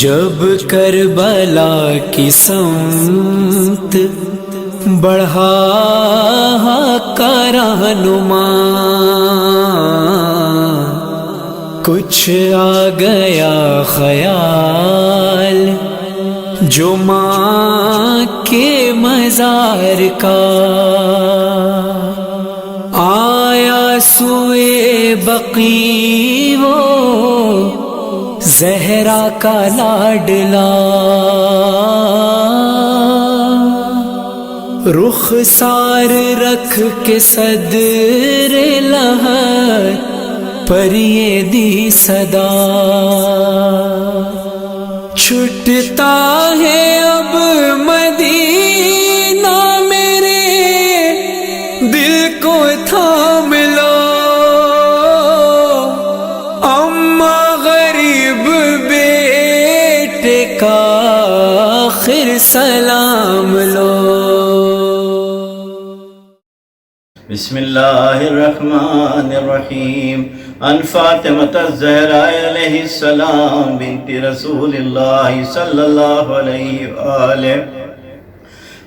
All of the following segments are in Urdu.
جب کربلا کی سمت بڑھا کا رہنما، کچھ آ گیا خیال جو ماں کے مزار کا، آیا سوئے بقیع وہ زہرا کا لاڈلا، رخسار رکھ کے صدر لحد پر یہ دی صدا، چھٹتا ہے اب مدینہ میرے دل کو تھام لو، اما غریب بیٹے کا آخر سلام لو۔ بسم اللہ الرحمن الرحیم۔ عن فاطمة الزہراء علیہ السلام بنت رسول اللہ صلی اللہ علیہ وآلہ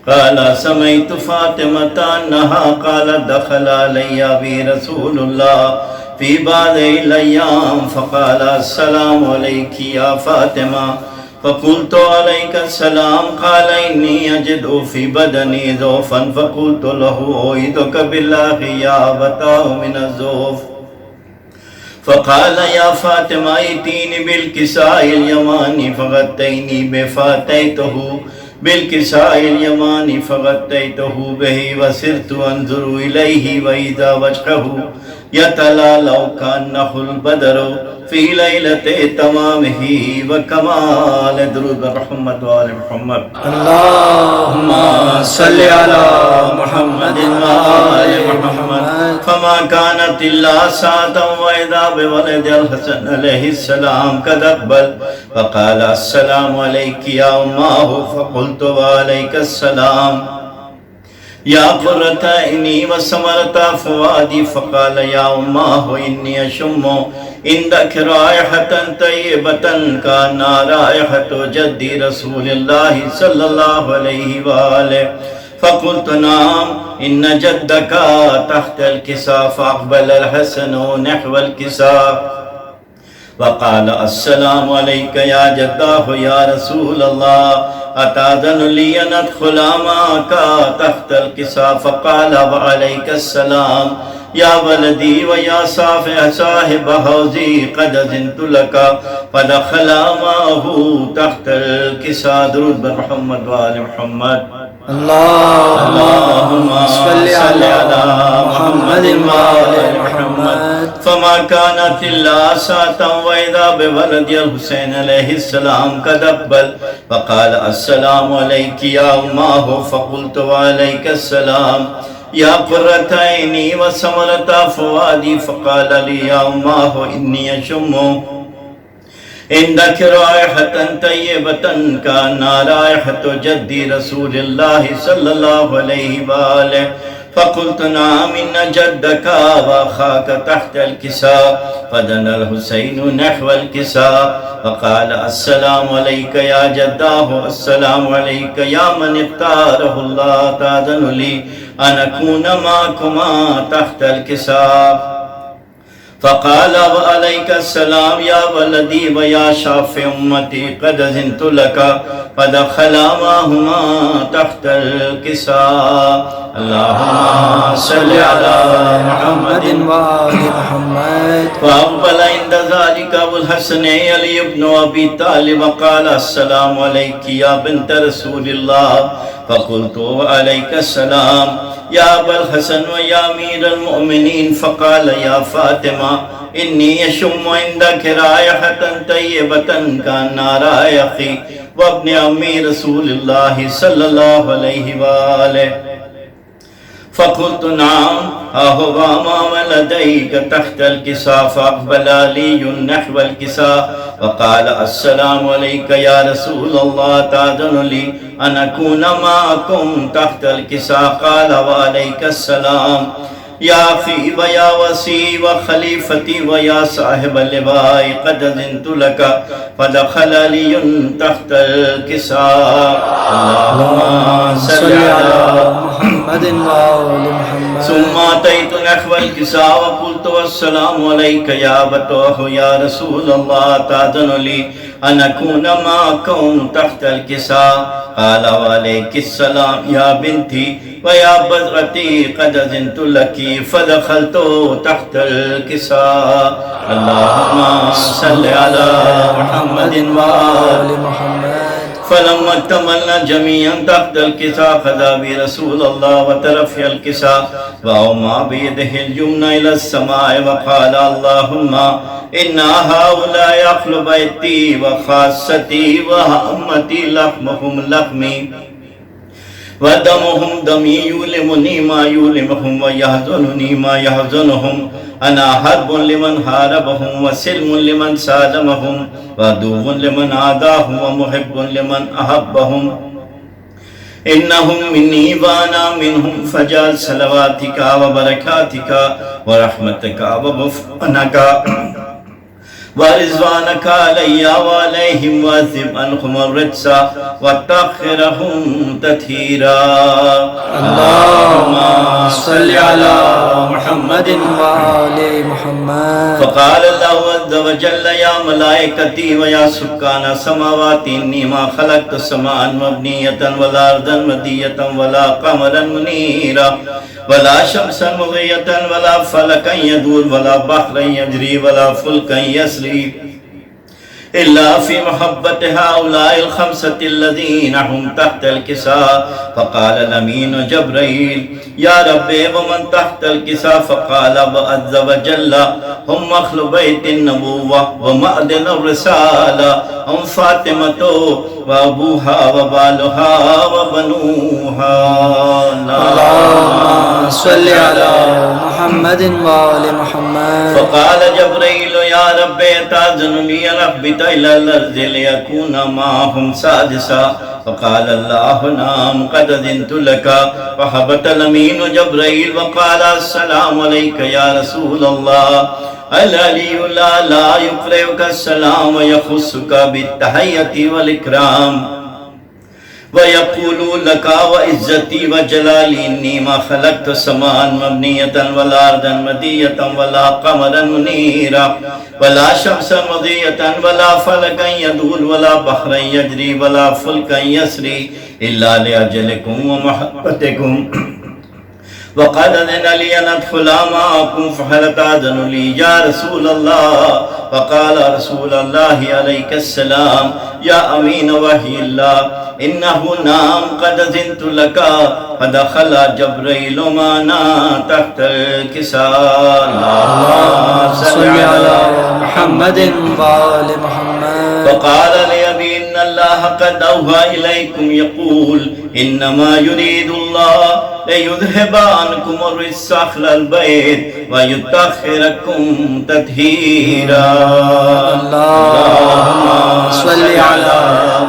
قال سمعت فاطمة انہا قالت دخل علی ابی رسول اللہ فی بعض الایام فقال السلام علیک یا فاطمہ، فقلت علیک السلام، قال انی اجد فی بدنی ضعفا، فقلت له اعوذک باللہ یا ابتاه من الضعف، فقال یا فاطمہ ائتینی بالکساء الیمانی فغطینی بہ، فاتیتہ بالکساء الیمانی فغطیتہ بہ، وصرت انظر الیہ واذا وجهه یتلالأ کأنہ البدر فی لیلۃ تمامہ وکمال۔ درود محمد وآل محمد۔ اللہم صلی علی محمد وآل محمد۔ فما كانت الا ساعة واذا بولد الحسن علیہ السلام قد اقبل، فقال السلام علیک یا اماه، فقلت وعلیک السلام یا قرۃ عینی وثمرۃ فؤادی، فقال یا اماه انی اشم عندک رائحۃ طیبۃ کأنہا رائحۃ جد رسول اللہ صلی اللہ علیہ وآلہ، فقلت نعم ان جدک تحت الکساء، فاقبل الحسن نحو الکساء وقال السلام علیک یا جدہ یا رسول اللہ، اتاذن لی ان ادخل معک تحت الکساء، فقال وعلیک السلام یا ولدی ویا صاحب حوضی قد اذنت لک، فدخل معه تحت الکساء۔ درود بر محمد وآل محمد۔ اللہم صلی علی محمد وآل محمد۔ فما كانت الا ساعة واذا بولد الحسین علیہ السلام قد اقبل، فقال السلام علیک یا اماه، فقلت وعلیک السلام یا قرۃ عینی وثمرۃ فؤادی، فقال لی یا اماه انی اشم عندک رائحۃ طیبۃ کأنہا رائحۃ جد رسول اللہ صلی اللہ علیہ وآلہ، فقلت نعم ان جدک واخاک تحت الکساء، فدنا الحسین نحو الکساء، فقال السلام علیک یا جدہ، السلام علیک یا من اختارہ اللہ، تأذن لی ان اکون معکما تحت الکساء، فقال وعلیک السلام یا ولدی ویا شافع امتی قد اذنت لک، فدخل معہما تحت الکساء۔ اللہم صلی علی محمد وآل محمد۔ فاقبل عند ذلك ابو الحسن علی بن ابی طالب، وقال السلام علیک یا بنت رسول اللہ، فقلت وعلیک السلام یا ابا الحسن ویا امیر المؤمنین، فقال یا فاطمہ انی اشم عندک رائحۃ طیبۃ کأنہا رائحتی وابن امی رسول اللہ صلی اللہ علیہ وآلہ، فقلت نعم اہوا ما ولدیک تحت الکساء، فاقبل علی نحو الکساء وقال السلام علیک یا رسول اللہ، تأذن لی ان اکون معکم تحت الکساء، قال وعلیک السلام یا أخي ويا وسي وخليفتي ويا صاحب اللواء قد أذنت لك فدخل علي تحت الكساء اللهم صل على محمد وآل محمد. ثم أتيت نحو الكساء وقلت والسلام عليك يا أبتاه يا رسول الله تأذن لي أن أكون معكم تحت الكساء؟ قال وعليك السلام يا بنتي ويا بذرتي قد أذنت لك فدخلت تحت الكساء اللهم صل على محمد وآل محمد. فلما اكتملنا جميعا تحت الكساء خذا برسول الله وترفع الكساء وأومى بيده اليمنى إلى السماء وقال اللهم إن هؤلاء أهل بيتي وخاصتي وهمتي لحمهم لحمي ودمهم دمي يؤلمني ما يؤلمهم ويحزنني ما يحزنهم أنا حرب لمن حاربهم وسلم لمن سالمهم وعدو لمن عاداهم ومحب لمن أحبهم إنهم مني وأنا منهم فجعل صلواتك وبركاتك ورحمتك وغفرانك ورضوانك علي وعليهم واذهب عنهم الرجس وطهرهم تطهيرا اللهم صل على محمد وآل محمد. فقال الله عز وجل يا ملائكتي ويا سكان السماوات إني ما خلقت سماء مبنية ولا أرضا مدية ولا قمرا منيرا ولا شمسا مضية ولا فلكا يدور ولا بحرا يجري ولا فلكا يسري إلا في محبة هؤلاء الخمسة الذين هم تحت الكساء. فقال الأمين جبريل يا ربي ومن تحت الكساء؟ فقال عز وجل هم أهل بيت النبوة ومعدن الرسالة هم فاطمة وأبوها وبالها وبنوها. اللهم صل على محمد وآل محمد. فقال جبريل يا ربي تأذن لي أن أهبط إلى الأرض ليكون معهم سادسا؟ فقال الله نعم قد أذنت لك. فهبط الأمين جبريل وقال السلام عليك يا رسول الله. العلي لا يقرئك السلام ويخصك بالتحية والإكرام ويقول لك وعزتي وجلالي إني ما خلقت سماء مبنية ولا أرضا مدية ولا قمرا منيرا ولا شمسا مضية ولا فلكا يدور ولا بحرا يجري ولا فلكا يسري إلا لأجلكم ومحبتكم وقد أذن لي أن أدخل معكم فهل تأذن لي يا رسول الله؟ فقال رسول الله عليك السلام يا أمين وحي الله إنه نام قد أذنت لك. فدخل جبريل معنا تحت الكساء. اللهم صل على محمد وآل محمد. فقال لأبي إن الله قد أوحى إليكم يقول إنما يريد الله ليذهب عنكم الرجس أهل البيت ويطهركم تطهيرا. اللهم صل على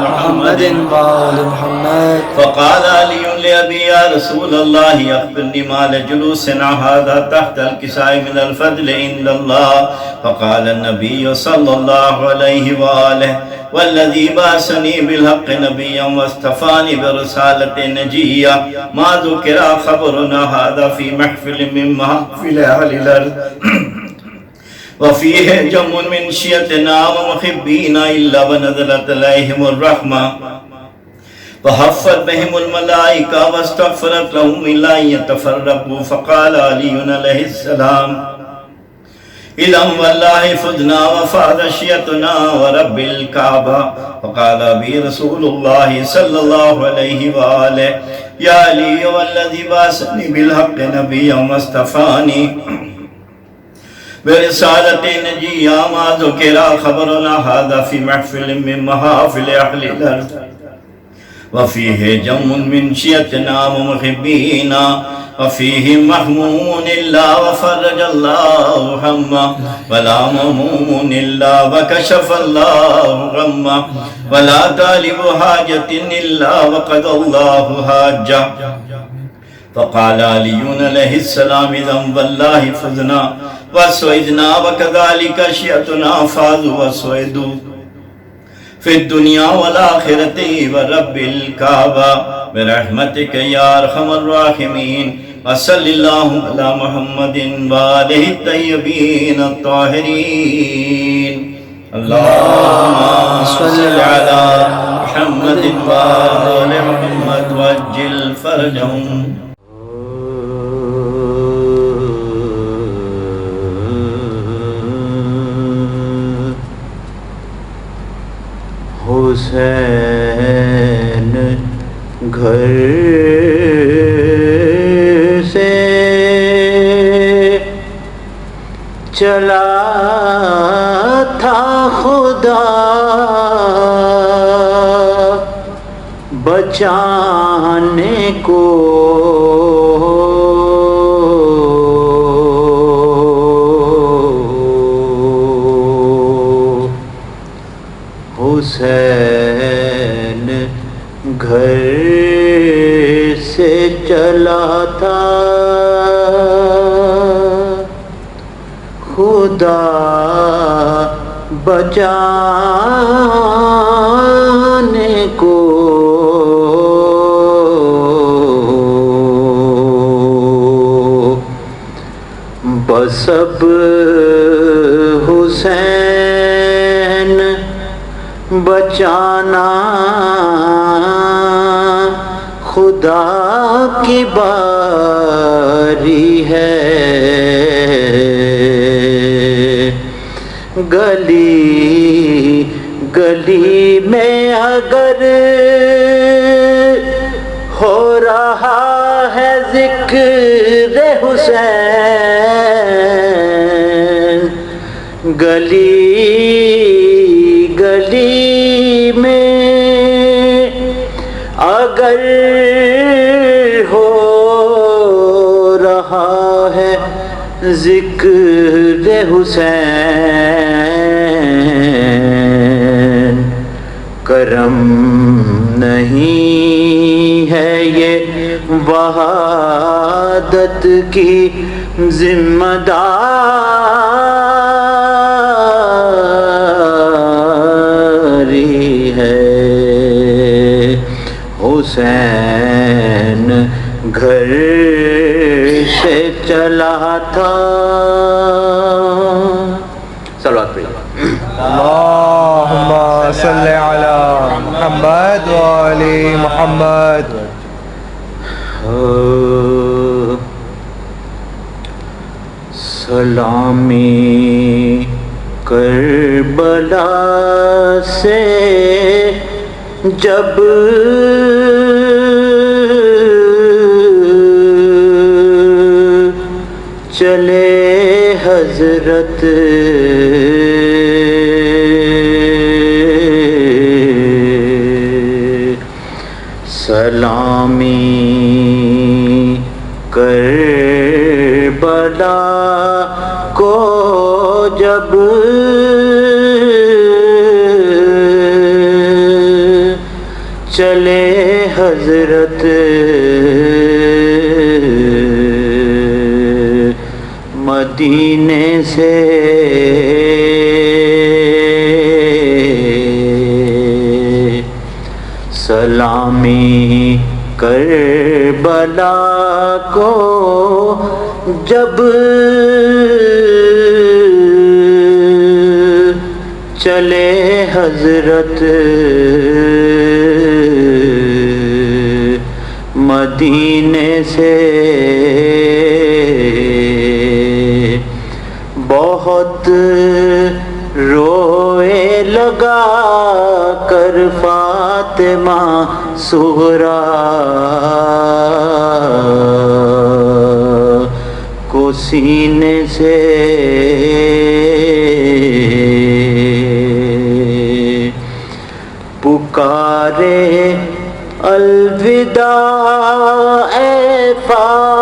محمد وآل محمد. فقال علي لأبي يا رسول الله أخبرني ما لجلوسنا هذا تحت الكساء من الفضل عند الله. فقال النبي صلى الله عليه وآله والذي بعثني بالحق نبيا واصطفاني برسالة نجية ما ذكر خبرنا هذا في محفل من محافل أهل الأرض وفيه جم من شيعتنا ومحبينا إلا ونزلت عليهم الرحمة وحفت بهم الملائكة واستغفرت لهم إلا أن يتفرقوا. فقال علي عليه السلام إذا والله فزنا وفاز شيعتنا ورب الكعبة. فقال أبي رسول الله صلى الله عليه وآله يا علي والذي بعثني بالحق نبيا واصطفاني برسالة نجية ما ذكر خبرنا هذا في محفل من محافل أهل الأرض وفيه جم من شيعتنا ومحبينا وفيه محموم إلا وفرج الله همه ولا مهموم إلا وكشف الله غمه ولا طالب حاجة إلا وقضى الله حاجه. فقال علی علیہ السلام اذن واللہ فزنا وسوئدنا وکذالک شیعتنا فازوا وسوئدوا فی الدنیا والآخرت ورب الکعبہ برحمتک یا ارحم الراحمین وصلی اللہ علی محمد وآلہ الطیبین الطاہرین اللہم صلی علی محمد وآل محمد وعجل فرجہم. حسین گھر سے چلا تھا خدا بچانے کو حسین گھر سے چلا تھا خدا بچانے کو بس اب حسین بچانا خدا کی باری ہے. گلی گلی میں اگر ہو رہا ہے ذکر حسین گلی گلی میں اگر ہو رہا ہے ذکر حسین کرم نہیں ہے یہ وحادت کی ذمہ داری ہے. حسین گھر سے چلا تھا. صلوات پڑھیے. اللہم صلی علی محمد و آل محمد. سلامی کربلا سے جب چلے حضرت سلامی کربلا کو جب چلے حضرت مدینے سے سلامی کربلا کو جب چلے حضرت مدینے سے بہت روئے لگا کر فاطمہ صغریٰ کو سینے سے پکارے الوداع اے فاطمہ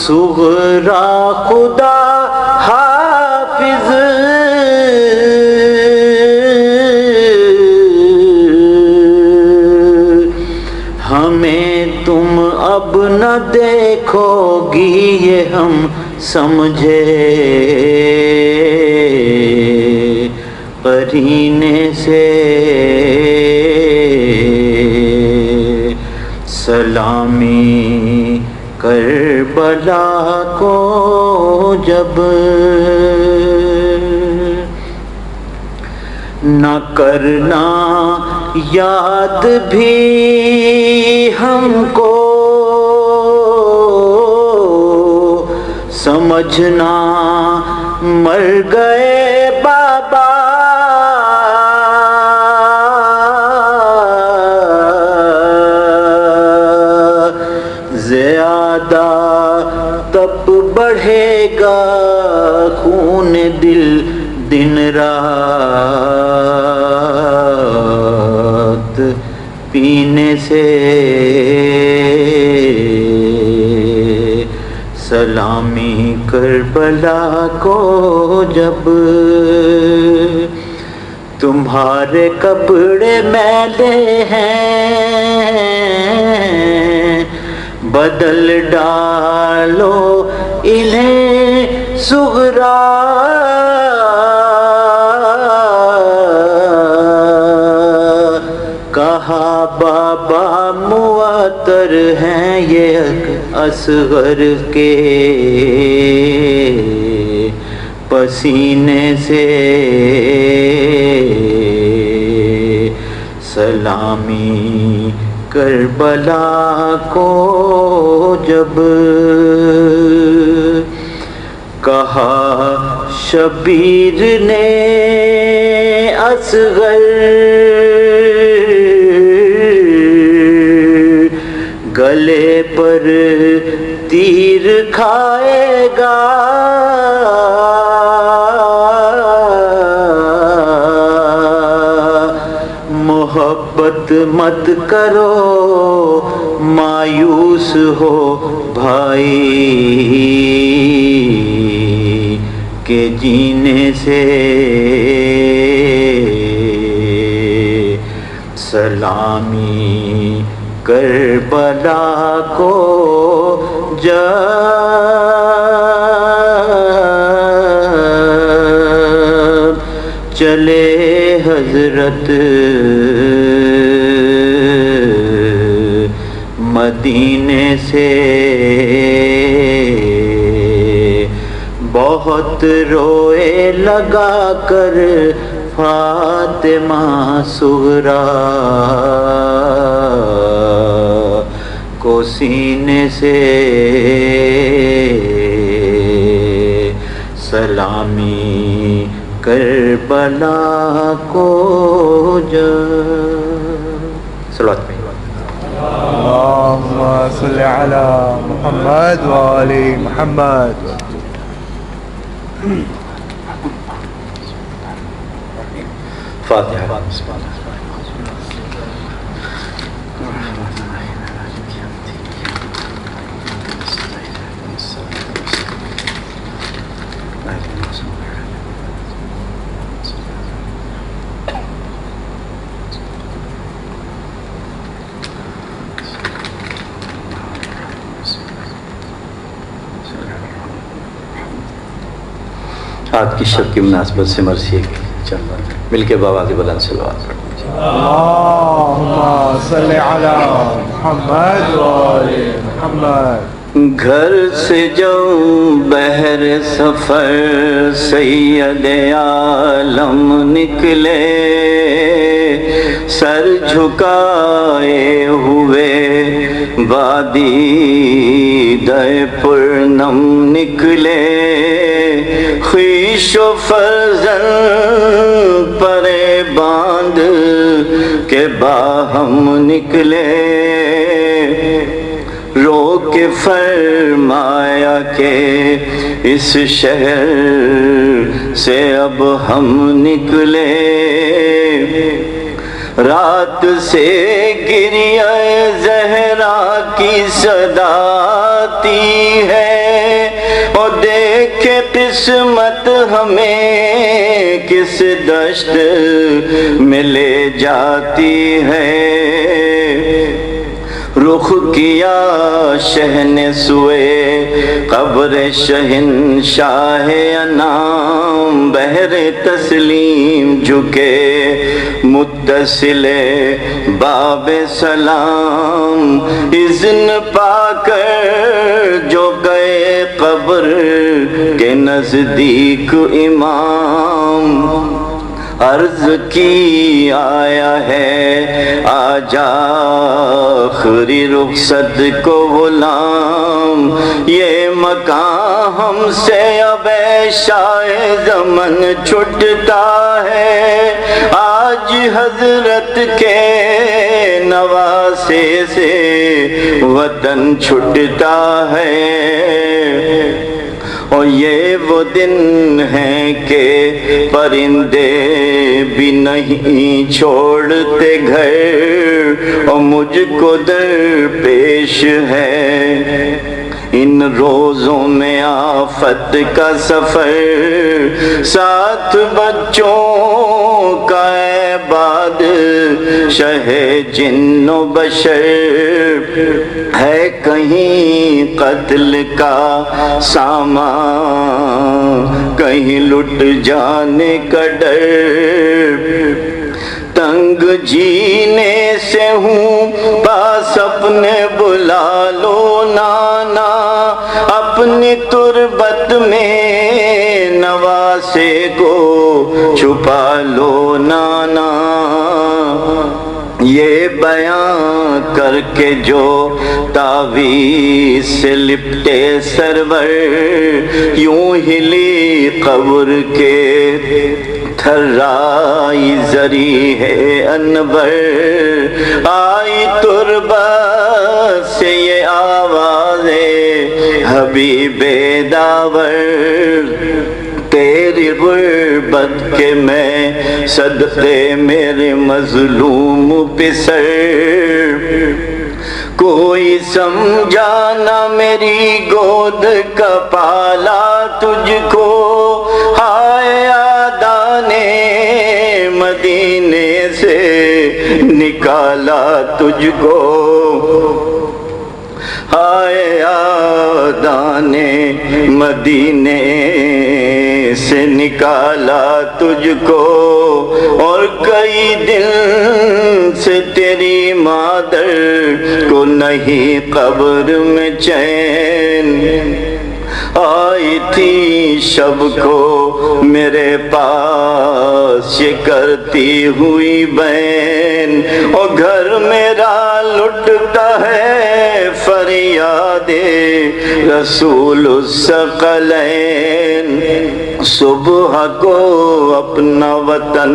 صغریٰ خدا حافظ اب نہ دیکھو گی یہ ہم سمجھے قرینے سے سلامی کربلا کو جب نہ کرنا یاد بھی ہم کو سمجھنا مر گئے بابا زیادہ تب بڑھے گا خون دل دن رات پینے سے سلامی کربلا کو جب تمہارے کپڑے میلے ہیں بدل ڈالو انہیں صغرا کہا بابا معطر ہیں یہ اصغر کے پسینے سے سلامی کربلا کو جب کہا شبیر نے اصغر گلے پر تیر کھائے گا محبت مت کرو مایوس ہو بھائی کہ جینے سے سلامی کربلا کو جب چلے حضرت مدینے سے بہت روئے لگا کر فاطمہ صغریٰ کو سینے سے سلامی کربلا کو صلوات پہ اللهم صل على محمد وآل محمد فاتحہ آج کی شب کی مناسبت سے مرثیے کی چند مل کے بابا کی بلند صلوات پڑھیں اللهم صل على محمد وآل محمد گھر سے جو بہر سفر سید عالم نکلے سر جھکائے ہوئے وادی دے پرنم نکلے خویش و فرزند پرے باندھ کے باہم نکلے رو کے فرمایا کہ اس شہر سے اب ہم نکلے رات سے گریہ زہرا کی صدا آتی ہے اور دیکھے قسمت ہمیں کس دشت میں لے جاتی ہے رخ کیا شہن سوئے قبر شہنشاہ انام، بہر تسلیم جھکے متصل باب سلام، اذن پا کر جو گئے قبر کے نزدیک امام، عرض کی آیا ہے آج آخری رخصت کو غلام، یہ مکان ہم سے اب شائے زمن چھٹتا ہے، آج حضرت کے نواسے سے وطن چھٹتا ہے، اور یہ وہ دن ہیں کہ پرندے بھی نہیں چھوڑتے گھر، اور مجھ کو درپیش ہے ان روزوں میں آفت کا سفر، ساتھ بچوں کا اے باد شہ جن و بشر، ہے کہیں قتل کا سامان، کہیں لٹ جانے کا ڈر، تنگ جینے سے ہوں پاس اپنے بلا لو نانا، اپنی تربت میں نواسے کو چھپا لو نانا، یہ بیان کر کے جو تعویذ سے لپٹے سرور، یوں ہلی قبر کے تھرائی زری ہے انور، آئی تربت سے یہ آواز حبیب داور، تیری غربت کے میں صدقے میرے مظلوم پسر، کوئی سمجھا نہ میری گود کا پالا تجھ کو، ہائے یاداں نے مدینے سے نکالا تجھ کو، ہائے یاداں نے مدینے سے نکالا تجھ کو، اور کئی دن سے تیری مادر کو نہیں قبر میں چین، آئی تھی شب کو میرے پاس یہ کرتی ہوئی بین، اور گھر میرا لٹتا ہے فریاد رسول الثقلین، صبح کو اپنا وطن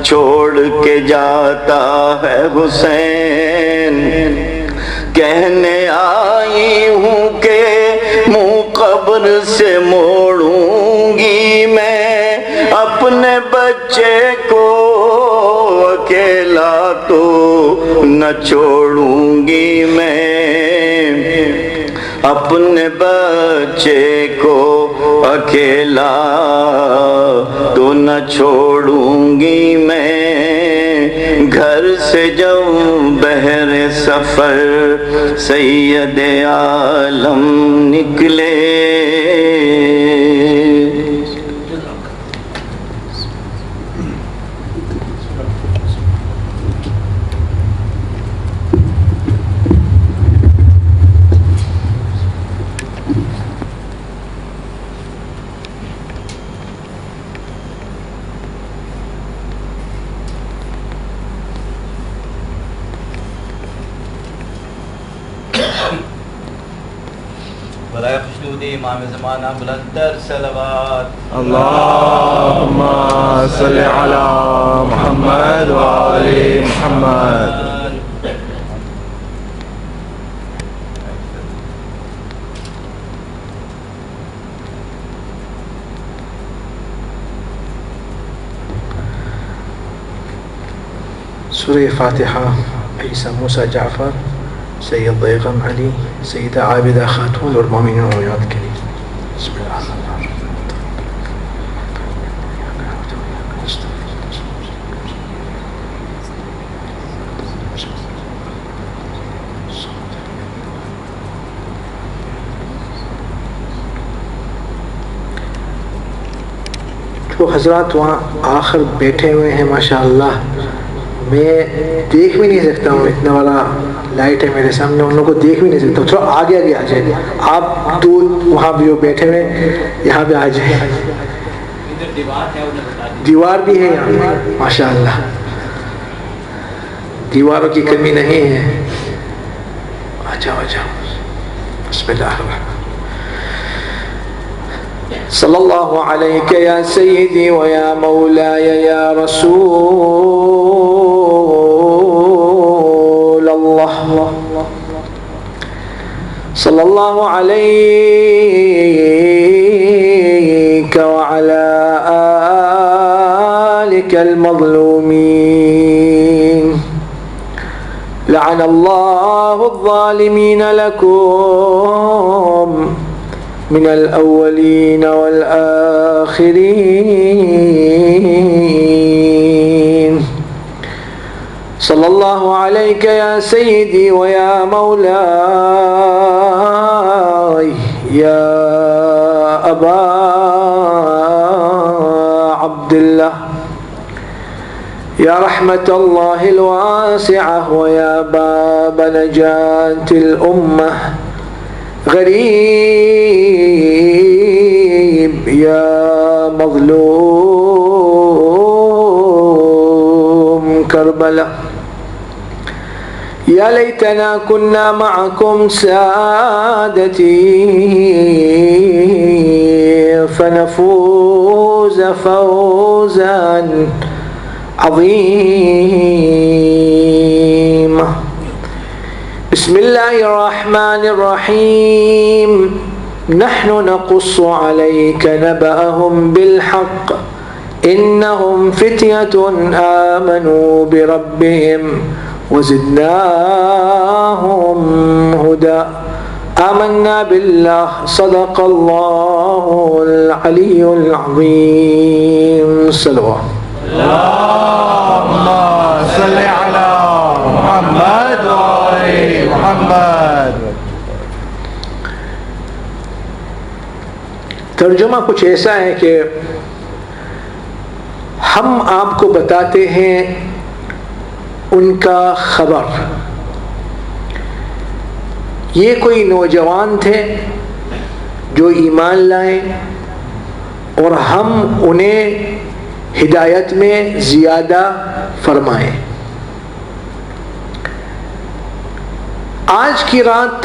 چھوڑ کے جاتا ہے حسین، کہنے آئی ہوں کہ منہ قبر سے موڑوں گی میں اپنے بچے کو، اکیلا تو نہ چھوڑوں گی میں، اپنے بچے کو اکیلا تو نہ چھوڑوں گی میں، گھر سے جب بہر سفر سید عالم نکلے، برائے خشنود امام زمانہ بلندر صلوات، اللہم صلی علی محمد وآل محمد۔ سورہ فاتحہ عیسیٰ موسیٰ جعفر سید بیغم علی سیدہ عابدہ خاتون اور مومنین و مومنات کے لیے بسم اللہ الرحمن الرحیم۔ وہ حضرات وہاں آخر بیٹھے ہوئے ہیں ماشاءاللہ، میں دیکھ بھی نہیں سکتا ہوں، اتنا بڑا لائٹ ہے میرے سامنے، ان لوگوں کو دیکھ بھی نہیں سکتا ہوں. تھوڑا آگے آگے آ جائیں آپ، دو وہاں بھی وہ بیٹھے ہوئے یہاں پہ آ جائیں. دیوار بھی ہے یہاں ماشاءاللہ، دیواروں کی کمی نہیں ہے. آ جاؤ بسم اللہ الرحمن. صلی اللہ علیک یا سیدی و یا مولاي یا رسول اللہ، صلی اللہ علیک وعلى آلك المظلومين. لعن الله الظالمين لكم من الأولين والآخرين. صلى الله عليك يا سيدي ويا مولاي يا أبا عبد الله، يا رحمة الله الواسعة ويا باب نجاة الأمة، غريب يا مظلوم كربلاء. يا ليتنا كنا معكم سادتي فنفوز فوزا عظيما. بسم الله الرحمن الرحيم. نحن نقص عليك نبأهم بالحق إنهم فتية آمنوا بربهم وزدناهم هدى. آمنا بالله. صدق الله العلي العظيم. صلوات. اللهم صل على محمد وآل محمد. ترجمہ کچھ ایسا ہے کہ ہم آپ کو بتاتے ہیں ان کا خبر. یہ کوئی نوجوان تھے جو ایمان لائے اور ہم انہیں ہدایت میں زیادہ فرمائیں. آج کی رات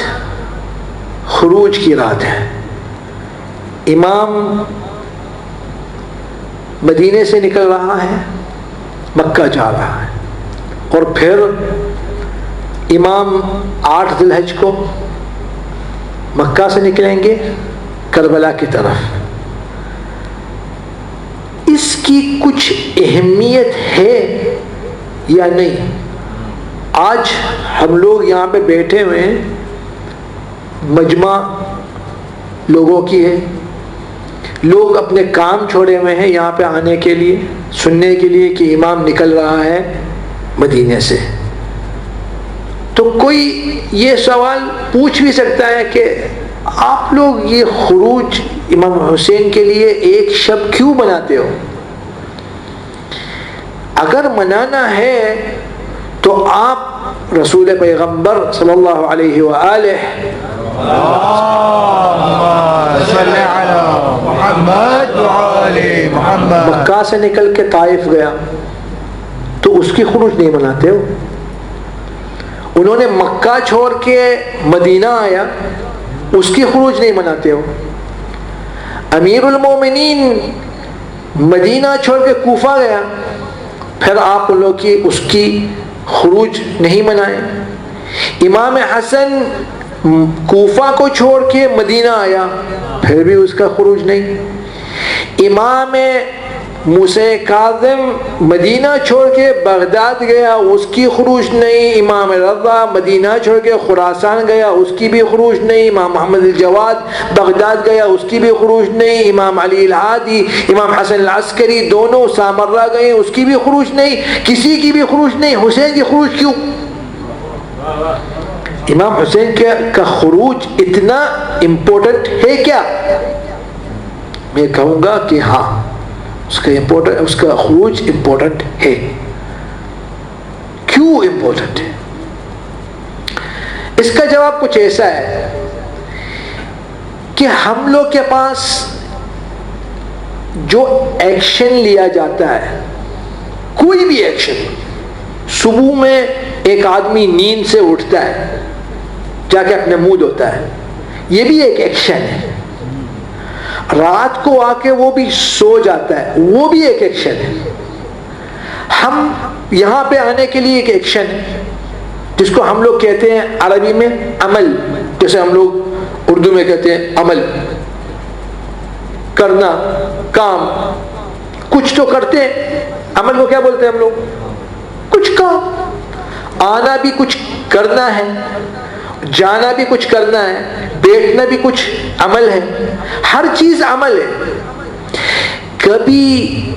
خروج کی رات ہے. امام مدینے سے نکل رہا ہے، مکہ جا رہا ہے، اور پھر امام 8 ذی الحج کو مکہ سے نکلیں گے کربلا کی طرف. اس کی کچھ اہمیت ہے یا نہیں؟ آج ہم لوگ یہاں پہ بیٹھے ہوئے ہیں، مجمع لوگوں کی ہے، لوگ اپنے کام چھوڑے ہوئے ہیں یہاں پہ آنے کے لیے، سننے کے لیے کہ امام نکل رہا ہے مدینے سے. تو کوئی یہ سوال پوچھ بھی سکتا ہے کہ آپ لوگ یہ خروج امام حسین کے لیے ایک شب کیوں مناتے ہو؟ اگر منانا ہے تو آپ رسول پیغمبر صلی اللہ علیہ وآلہ مکہ سے نکل کے طائف گیا تو اس کی خروج نہیں مناتے ہو. انہوں نے مکہ چھوڑ کے مدینہ آیا، اس کی خروج نہیں مناتے ہو. امیر المومنین مدینہ چھوڑ کے کوفہ گیا، پھر آپ ان لوگ کی اس کی خروج نہیں منائے. امام حسن کوفہ کو چھوڑ کے مدینہ آیا، پھر بھی اس کا خروج نہیں. امام موسیٰ کاظم مدینہ چھوڑ کے بغداد گیا، اس کی خروج نہیں. امام رضا مدینہ چھوڑ کے خراسان گیا، اس کی بھی خروج نہیں. امام محمد الجواد بغداد گیا، اس کی بھی خروج نہیں. امام علی الہادی، امام حسن العسکری دونوں سامرہ گئے، اس کی بھی خروج نہیں. کسی کی بھی خروج نہیں. حسین کی خروج کیوں؟ امام حسین کا خروج اتنا امپورٹنٹ ہے کیا؟ میں کہوں گا کہ ہاں، اس کا خروج امپورٹنٹ ہے. کیوں امپورٹنٹ ہے؟ اس کا جواب کچھ ایسا ہے کہ ہم لوگ کے پاس جو ایکشن لیا جاتا ہے، کوئی بھی ایکشن، صبح میں ایک آدمی نیند سے اٹھتا ہے، جا کے اپنے منہ دھوتا ہے، یہ بھی ایک ایکشن ہے. رات کو آ کے وہ بھی سو جاتا ہے، وہ بھی ایک ایکشن ہے. ہم یہاں پہ آنے کے لیے ایک ایکشن ہے جس کو ہم لوگ کہتے ہیں عربی میں عمل، جیسے ہم لوگ اردو میں کہتے ہیں عمل، کرنا، کام. کچھ تو کرتے ہیں، عمل کو کیا بولتے ہیں ہم لوگ؟ کچھ کام. آنا بھی کچھ کرنا ہے، جانا بھی کچھ کرنا ہے، بیٹھنا بھی کچھ عمل ہے. ہر چیز عمل ہے. کبھی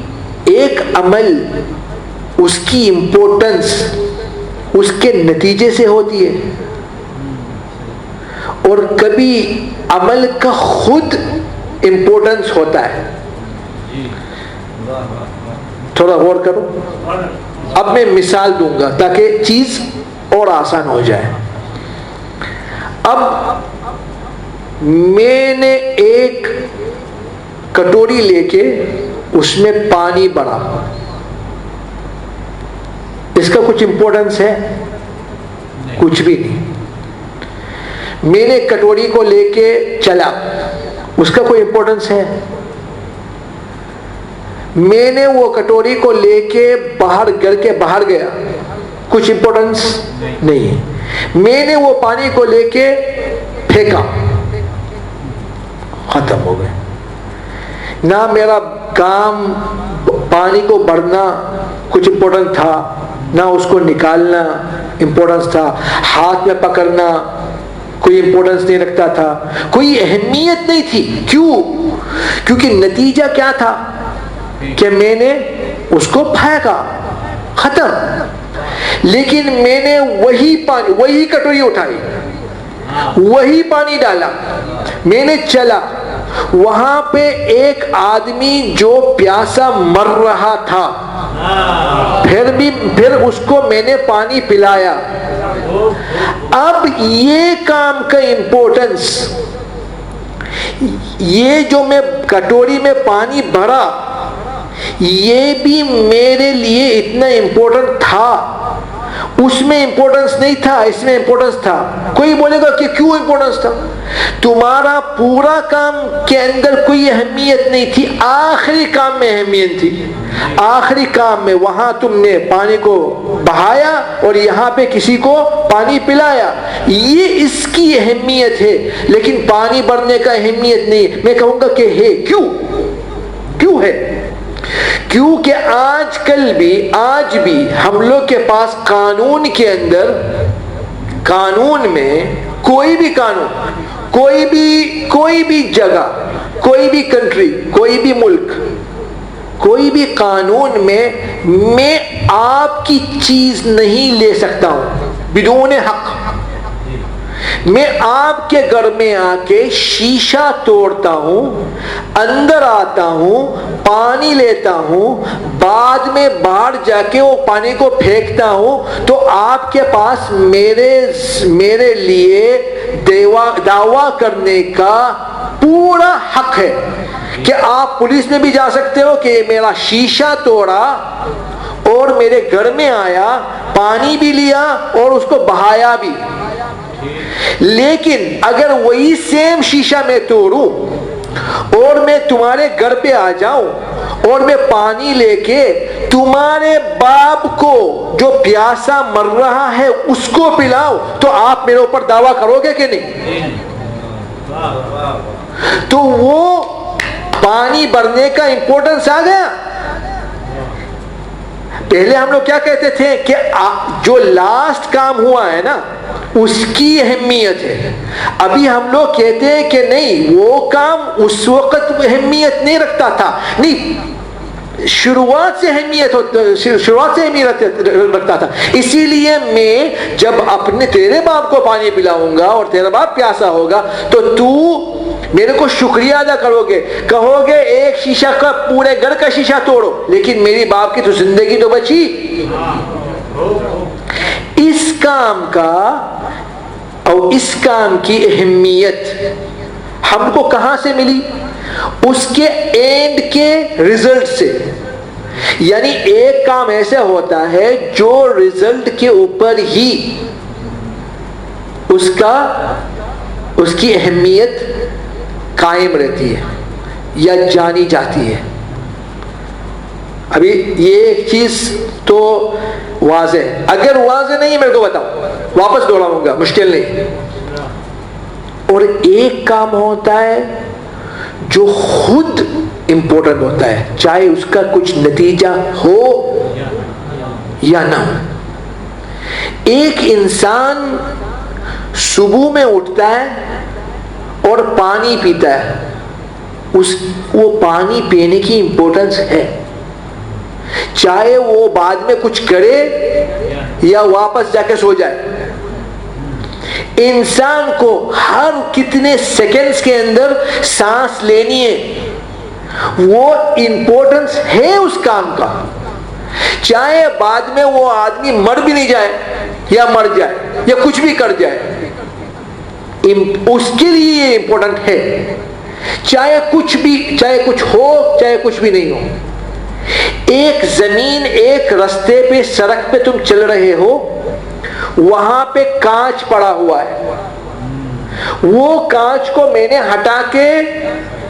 ایک عمل اس کی امپورٹنس اس کے نتیجے سے ہوتی ہے، اور کبھی عمل کا خود امپورٹنس ہوتا ہے. تھوڑا غور کرو. اب میں مثال دوں گا تاکہ چیز اور آسان ہو جائے. اب میں نے ایک کٹوری لے کے اس میں پانی بھرا، اس کا کچھ امپورٹنس ہے؟ کچھ بھی نہیں. میں نے کٹوری کو لے کے چلا، اس کا کوئی امپورٹنس ہے؟ میں نے وہ کٹوری کو لے کے باہر گھر کے باہر گیا، کچھ امپورٹنس نہیں ہے. میں نے وہ پانی کو لے کے پھینکا، ختم ہو گئے. نہ میرا کام پانی کو بھرنا کچھ امپورٹنٹ تھا، نہ اس کو نکالنا امپورٹنس تھا، ہاتھ میں پکڑنا کوئی امپورٹنس نہیں رکھتا تھا، کوئی اہمیت نہیں تھی. کیوں؟ کیونکہ نتیجہ کیا تھا کہ میں نے اس کو پھینکا، ختم. لیکن میں نے وہی کٹوری اٹھائی، وہی پانی ڈالا، میں نے چلا. وہاں پہ ایک آدمی جو پیاسا مر رہا تھا، پھر اس کو میں نے پانی پلایا. اب یہ کام کا امپورٹنس، یہ جو میں کٹوری میں پانی بھرا، یہ بھی میرے لیے اتنا امپورٹنٹ تھا، اس میں امپورٹنس نہیں تھا، اس میں امپورٹنس تھا. کوئی بولے گا کہ کیوں امپورٹنس تھا؟ تمہارا پورا کام کے اندر کوئی اہمیت نہیں تھی، آخری کام میں اہمیت تھی. آخری کام میں وہاں تم نے پانی کو بہایا اور یہاں پہ کسی کو پانی پلایا، یہ اس کی اہمیت ہے. لیکن پانی بھرنے کا اہمیت نہیں. میں کہوں گا کہ ہے. کیوں ہے؟ کیونکہ آج بھی ہم لوگ کے پاس قانون کے اندر، قانون میں کوئی بھی قانون، کوئی بھی جگہ، کوئی بھی کنٹری، کوئی بھی ملک، کوئی بھی قانون میں آپ کی چیز نہیں لے سکتا ہوں بدون حق. میں آپ کے گھر میں آ کے شیشہ توڑتا ہوں، اندر آتا ہوں، پانی لیتا ہوں، بعد میں باہر جا کے وہ پانی کو پھینکتا ہوں، تو آپ کے پاس میرے لیے دعویٰ کرنے کا پورا حق ہے کہ آپ پولیس میں بھی جا سکتے ہو کہ میرا شیشہ توڑا اور میرے گھر میں آیا، پانی بھی لیا اور اس کو بہایا بھی. لیکن اگر وہی سیم شیشہ میں توڑوں اور میں تمہارے گھر پہ آ جاؤں اور میں پانی لے کے تمہارے باپ کو جو پیاسا مر رہا ہے اس کو پلاؤں، تو آپ میرے اوپر دعویٰ کرو گے کہ نہیں؟ تو وہ پانی بھرنے کا امپورٹنس آ گیا. پہلے ہم لوگ کیا کہتے تھے کہ جو لاسٹ کام ہوا ہے نا اس کی اہمیت ہے. ابھی ہم لوگ کہتے ہیں کہ نہیں، وہ کام اس وقت اہمیت نہیں رکھتا تھا. نہیں، شروعات سے اہمیت رکھتا تھا. اسی لیے میں جب تیرے باپ کو پانی پلاؤں گا اور تیرا باپ پیاسا ہوگا تو میرے کو شکریہ ادا کرو گے, کہو گے ایک شیشہ کا پورے گھر کا شیشہ توڑو, لیکن میری باپ کی تو زندگی تو بچی. اس کام کا اور اس کام کی اہمیت ہم کو کہاں سے ملی؟ اس کے اینڈ کے رزلٹ سے. یعنی ایک کام ایسا ہوتا ہے جو رزلٹ کے اوپر ہی اس کی اہمیت قائم رہتی ہے یا جانی جاتی ہے. ابھی یہ ایک چیز تو واضح ہے, اگر واضح نہیں میرے کو بتاؤ, واپس دوہراؤں گا, مشکل نہیں. اور ایک کام ہوتا ہے جو خود امپورٹنٹ ہوتا ہے, چاہے اس کا کچھ نتیجہ ہو یا نہ ہو. ایک انسان صبح میں اٹھتا ہے اور پانی پیتا ہے, وہ پانی پینے کی امپورٹنس ہے, چاہے وہ بعد میں کچھ کرے یا واپس جا کے سو جائے. انسان کو ہر کتنے سیکنڈز کے اندر سانس لینی ہے, وہ امپورٹنس ہے اس کام کا, چاہے بعد میں وہ آدمی مر بھی نہیں جائے یا مر جائے یا کچھ بھی کر جائے, اس کے لیے یہ امپورٹنٹ ہے, چاہے کچھ بھی, چاہے کچھ ہو چاہے کچھ بھی نہیں ہو. ایک زمین, ایک رستے پہ, سڑک پہ تم چل رہے ہو, وہاں پہ کانچ پڑا ہوا ہے, وہ کانچ کو میں نے ہٹا کے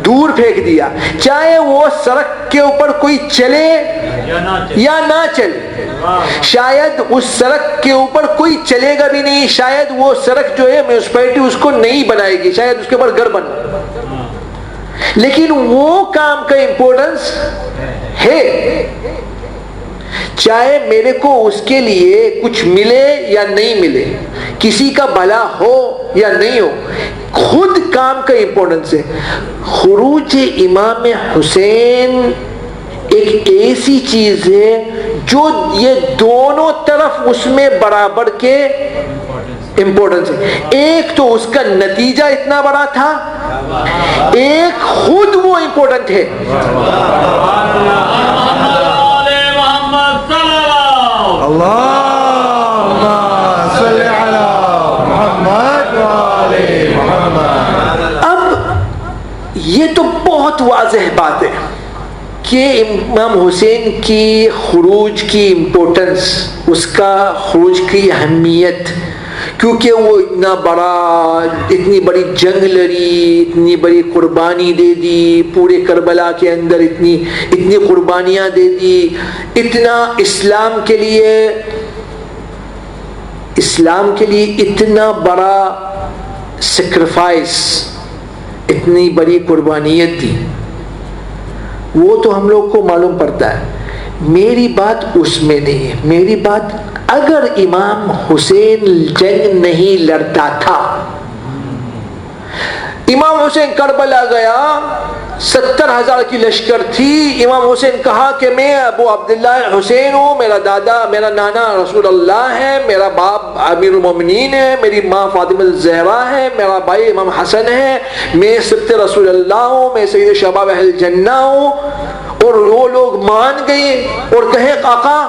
دور پھینک دیا, چاہے وہ سڑک کے اوپر کوئی چلے یا نہ چلے, شاید اس سڑک کے اوپر کوئی چلے گا بھی نہیں, شاید وہ سڑک جو ہے میونسپلٹی اس کو نہیں بنائے گی, شاید اس کے اوپر گھر بنا, لیکن وہ کام کا امپورٹنس ہے. چاہے میرے کو اس کے لیے کچھ ملے یا نہیں ملے, کسی کا بھلا ہو یا نہیں ہو, خود کام کا امپورٹنس ہے. خروج امام حسین ایک ایسی چیز ہے جو یہ دونوں طرف اس میں برابر کے امپورٹنس ہے. ایک تو اس کا نتیجہ اتنا بڑا تھا, ایک خود وہ امپورٹنٹ ہے. اللہم صلی علی محمد وآل محمد. اب یہ تو بہت واضح بات ہے کہ امام حسین کی خروج کی امپورٹنس, اس کا خروج کی اہمیت, کیونکہ وہ اتنا بڑا, اتنی بڑی جنگ لڑی, اتنی بڑی قربانی دے دی, پورے کربلا کے اندر اتنی قربانیاں دے دی, اتنا اسلام کے لیے اتنا بڑا سیکریفائس, اتنی بڑی قربانیت دی, وہ تو ہم لوگ کو معلوم پڑتا ہے. میری بات اس میں نہیں ہے, میری بات اگر امام حسین جنگ نہیں لڑتا تھا, امام حسین کربلا گیا, 70,000 کی لشکر تھی, امام حسین کہا کہ میں ابو عبداللہ حسین ہوں, میرا دادا, میرا نانا رسول اللہ ہے, میرا باپ امیر المومنین ہے, میری ماں فاطمہ الزہرا ہے, میرا بھائی امام حسن ہے, میں سبط رسول اللہ ہوں, میں سید شباب اہل جنہ ہوں. اور وہ لوگ مان گئے اور کہے آقا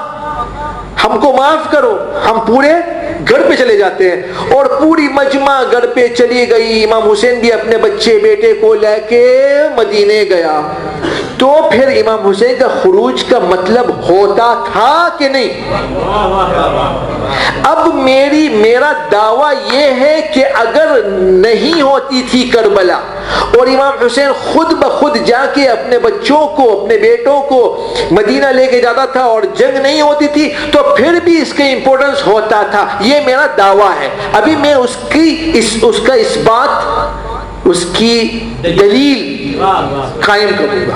ہم کو معاف کرو, ہم پورے گھر پہ چلے جاتے ہیں. اور پوری مجمع گھر پہ چلی گئی, امام حسین بھی اپنے بچے بیٹے کو لے کے مدینے گیا. تو پھر امام حسین کا خروج کا مطلب ہوتا تھا کہ نہیں؟ اب میرا دعویٰ یہ ہے کہ اگر نہیں ہوتی تھی کربلا اور امام حسین خود بخود جا کے اپنے بچوں کو, اپنے بیٹوں کو مدینہ لے کے جاتا تھا اور جنگ نہیں ہوتی تھی, تو پھر بھی اس کا امپورٹنس ہوتا تھا. یہ میرا دعویٰ ہے. ابھی میں اس کا اس بات, اس کی دلیل قائم کروں گا,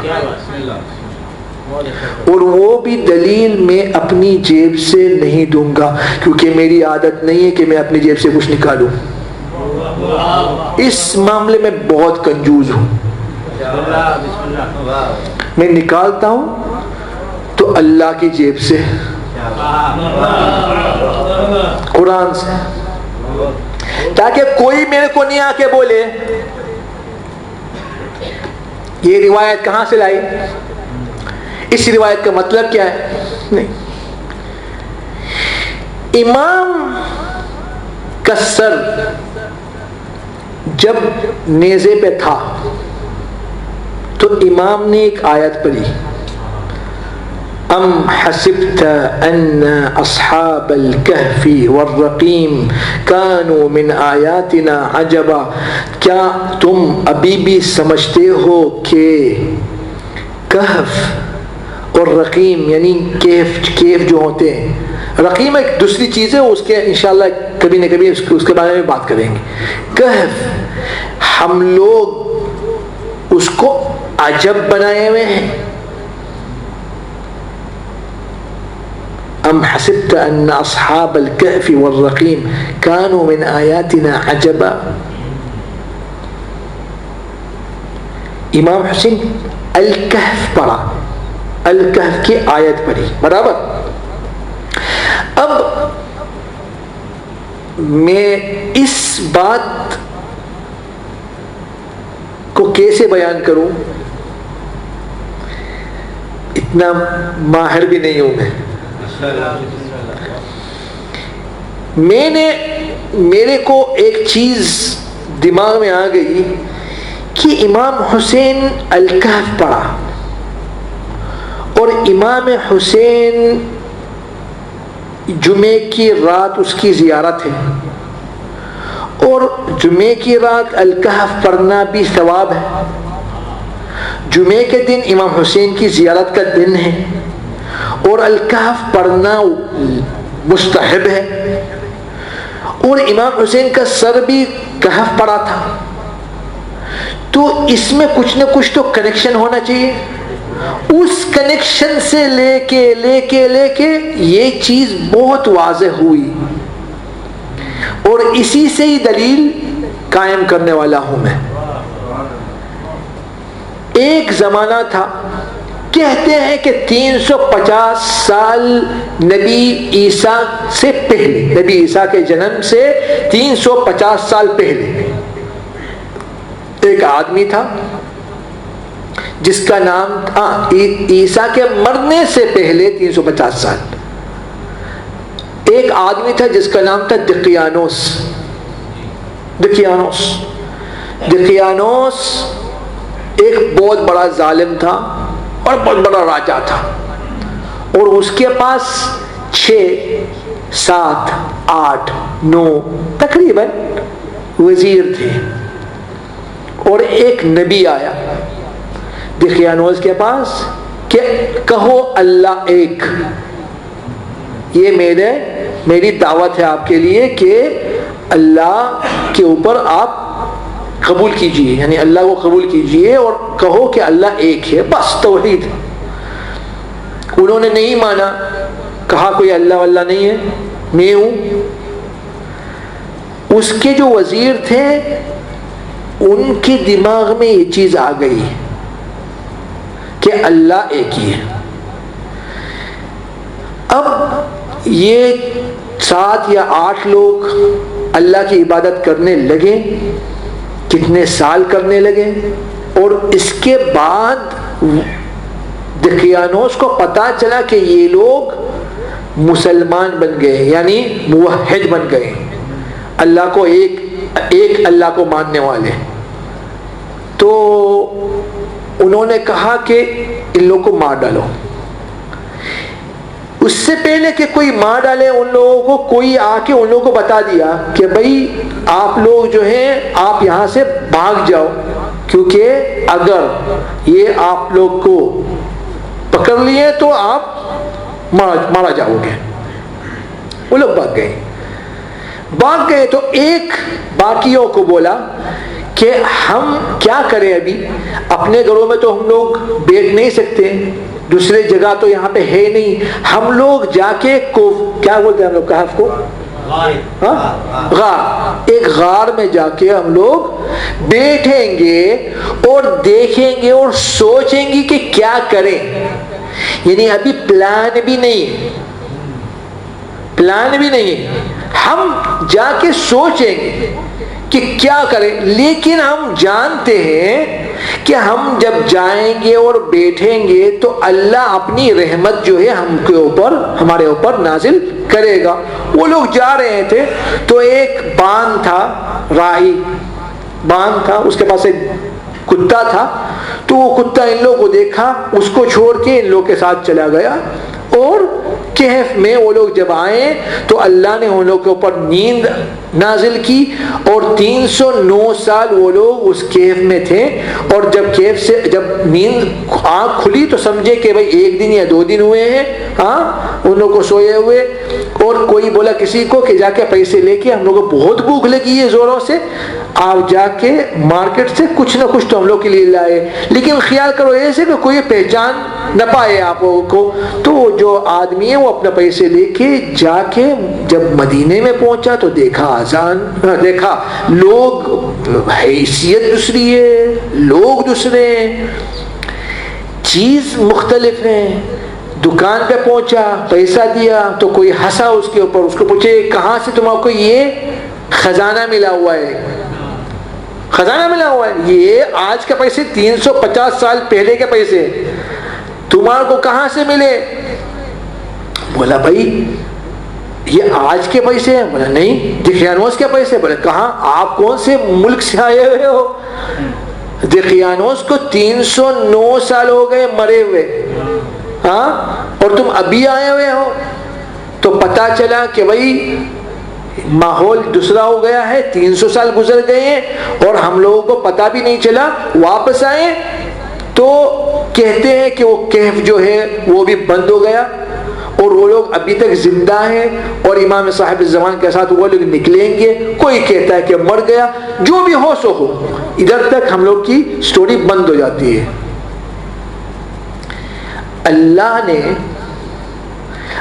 اور وہ بھی دلیل میں اپنی جیب سے نہیں دوں گا, کیونکہ میری عادت نہیں ہے کہ میں اپنی جیب سے کچھ نکالوں. اس معاملے میں بہت کنجوس ہوں. میں نکالتا ہوں تو اللہ کی جیب سے, قرآن سے, تاکہ کوئی میرے کو نہیں آ کے بولے یہ روایت کہاں سے لائی؟ اس روایت کا مطلب کیا ہے؟ نہیں، امام کا سر جب نیزے پہ تھا تو امام نے ایک آیت پڑھی، ام حسبت ان اصحاب الکہف والرقیم کانوا من آیاتنا عجبا، کیا تم ابھی بھی سمجھتے ہو کہ کہف اور رقیم یعنی کیف جو ہوتے ہیں، رقیم ایک دوسری چیز ہے، اس کے انشاءاللہ کبھی نہ کبھی اس کے بارے میں بات کریں گے. کہف ہم لوگ اس کو عجب بنائے ہوئے ہیں. ام حسبت ان اصحاب الکہف والرقیم کانوا من آیاتنا عجبا. امام حسین الکہف پڑھا، الکہف کی آیت پڑھی، برابر. اب میں اس بات کو کیسے بیان کروں، اتنا ماہر بھی نہیں ہوں میرے کو ایک چیز دماغ میں آ گئی کہ امام حسین الکہف پڑھا، اور امام حسین جمعے کی رات اس کی زیارت ہے، اور جمعے کی رات الکہف پڑھنا بھی ثواب ہے. جمعے کے دن امام حسین کی زیارت کا دن ہے اور الکہف پڑھنا مستحب ہے، اور امام حسین کا سر بھی کہف پڑا تھا، تو اس میں کچھ نہ کچھ تو کنیکشن ہونا چاہیے. اس کنیکشن سے لے کے یہ چیز بہت واضح ہوئی، اور اسی سے ہی دلیل قائم کرنے والا ہوں میں. ایک زمانہ تھا، کہتے ہیں کہ 350 سال نبی عیسیٰ سے پہلے، نبی عیسیٰ کے جنم سے 350 سال پہلے ایک آدمی تھا جس کا نام عیسیٰ کے مرنے سے پہلے 350 سال ایک آدمی تھا جس کا نام تھا دقیانوس. ایک بہت بڑا ظالم تھا اور بہت بڑا راجا تھا، اور اس کے پاس 6 7 8 9 تقریباً وزیر تھے. اور ایک نبی آیا دقیانوس کے پاس کہ کہو اللہ ایک. یہ میری دعوت ہے آپ کے لیے کہ اللہ کے اوپر آپ قبول کیجئے، یعنی اللہ کو قبول کیجئے اور کہو کہ اللہ ایک ہے، بس توحید. انہوں نے نہیں مانا، کہا کوئی اللہ واللہ نہیں ہے، میں ہوں. اس کے جو وزیر تھے ان کے دماغ میں یہ چیز آ گئی کہ اللہ ایک ہی ہے. اب یہ 7 یا 8 لوگ اللہ کی عبادت کرنے لگے، کتنے سال کرنے لگے، اور اس کے بعد دقیانوس کو پتا چلا کہ یہ لوگ مسلمان بن گئے، یعنی موحد بن گئے، اللہ کو ایک اللہ کو ماننے والے. تو انہوں نے کہا کہ ان لوگوں کو مار ڈالو. اس سے پہلے کہ کوئی مار ڈالے ان لوگوں کو، کوئی آ کے ان لوگوں کو بتا دیا کہ بھائی آپ لوگ جو ہیں آپ یہاں سے بھاگ جاؤ، کیونکہ اگر یہ آپ لوگ کو پکڑ لیے تو آپ مارا جاؤ گے. وہ لوگ بھاگ گئے تو ایک باقیوں کو بولا کہ ہم کیا کریں، ابھی اپنے گھروں میں تو ہم لوگ بیٹھ نہیں سکتے، دوسرے جگہ تو یہاں پہ ہے نہیں، ہم لوگ جا کے کیا بولتے ہیں ہم لوگ کہف کو، غار، ایک غار میں جا کے ہم لوگ بیٹھیں گے اور دیکھیں گے اور سوچیں گے کہ کیا کریں. یعنی ابھی پلان بھی نہیں، ہم جا کے سوچیں گے کہ کیا کریں، لیکن ہم جانتے ہیں کہ ہم جب جائیں گے اور بیٹھیں گے تو اللہ اپنی رحمت جو ہے ہم کے اوپر ہمارے اوپر نازل کرے گا. وہ لوگ جا رہے تھے تو ایک باندھ تھا, راہی باندھ تھا, اس کے پاس ایک کتا تھا. تو وہ کتا ان لوگوں کو دیکھا, اس کو چھوڑ کے ان لوگوں کے ساتھ چلا گیا. اور کہف میں وہ لوگ جب آئے تو اللہ نے ان لوگوں کے اوپر نیند نازل کی, اور 309 سال وہ لوگ اس کہف میں تھے. اور جب کہف سے جب نیند آنکھ کھلی تو سمجھے کہ بھائی 1 دن یا 2 دن ہوئے ہیں ان لوگوں کو سوئے ہوئے. اور کوئی بولا کسی کو کہ جا کے پیسے لے کے, ہم لوگوں کو بہت بھوک لگی ہے زوروں سے, آپ جا کے مارکیٹ سے کچھ نہ کچھ تو ہم لوگ کے لیے لائے, لیکن خیال کرو ایسے کہ کوئی پہچان نہ پائے آپ لوگوں کو. تو جو آدمی ہے وہ اپنا پیسے لے کے جا کے جب مدینے میں پہنچا تو دیکھا لوگ حیثیت دوسری ہے, لوگ دوسرے ہیں, چیز مختلف ہیں. دکان پہ پہنچا, پیسہ دیا تو کوئی ہنسا اس کے اوپر, اس کو پوچھے کہاں سے تم کو یہ خزانہ ملا ہوا ہے, خزانہ ملا ہوا ہے, یہ آج کے پیسے 350 سال پہلے کے پیسے تمہارے کو کہاں سے ملے؟ بولا بھائی یہ آج کے پیسے ہیں. بولا نہیں, دقیانوس کے پیسے. بولے کہاں, آپ کون سے ملک سے آئے ہوئے ہو؟ دقیانوس کو 309 سال ہو گئے مرے ہوئے, اور تم ابھی آئے ہوئے ہو. تو پتا چلا کہ بھائی ماحول دوسرا ہو گیا ہے, 300 سال گزر گئے ہیں اور ہم لوگوں کو پتا بھی نہیں چلا. واپس آئے تو کہتے ہیں کہ وہ کہف جو ہے وہ بھی بند ہو گیا, اور وہ لوگ ابھی تک زندہ ہیں, اور امام صاحب الزمان کے ساتھ وہ لوگ نکلیں گے. کوئی کہتا ہے کہ مر گیا, جو بھی ہو سو ہو. ادھر تک ہم لوگ کی سٹوری بند ہو جاتی ہے. اللہ نے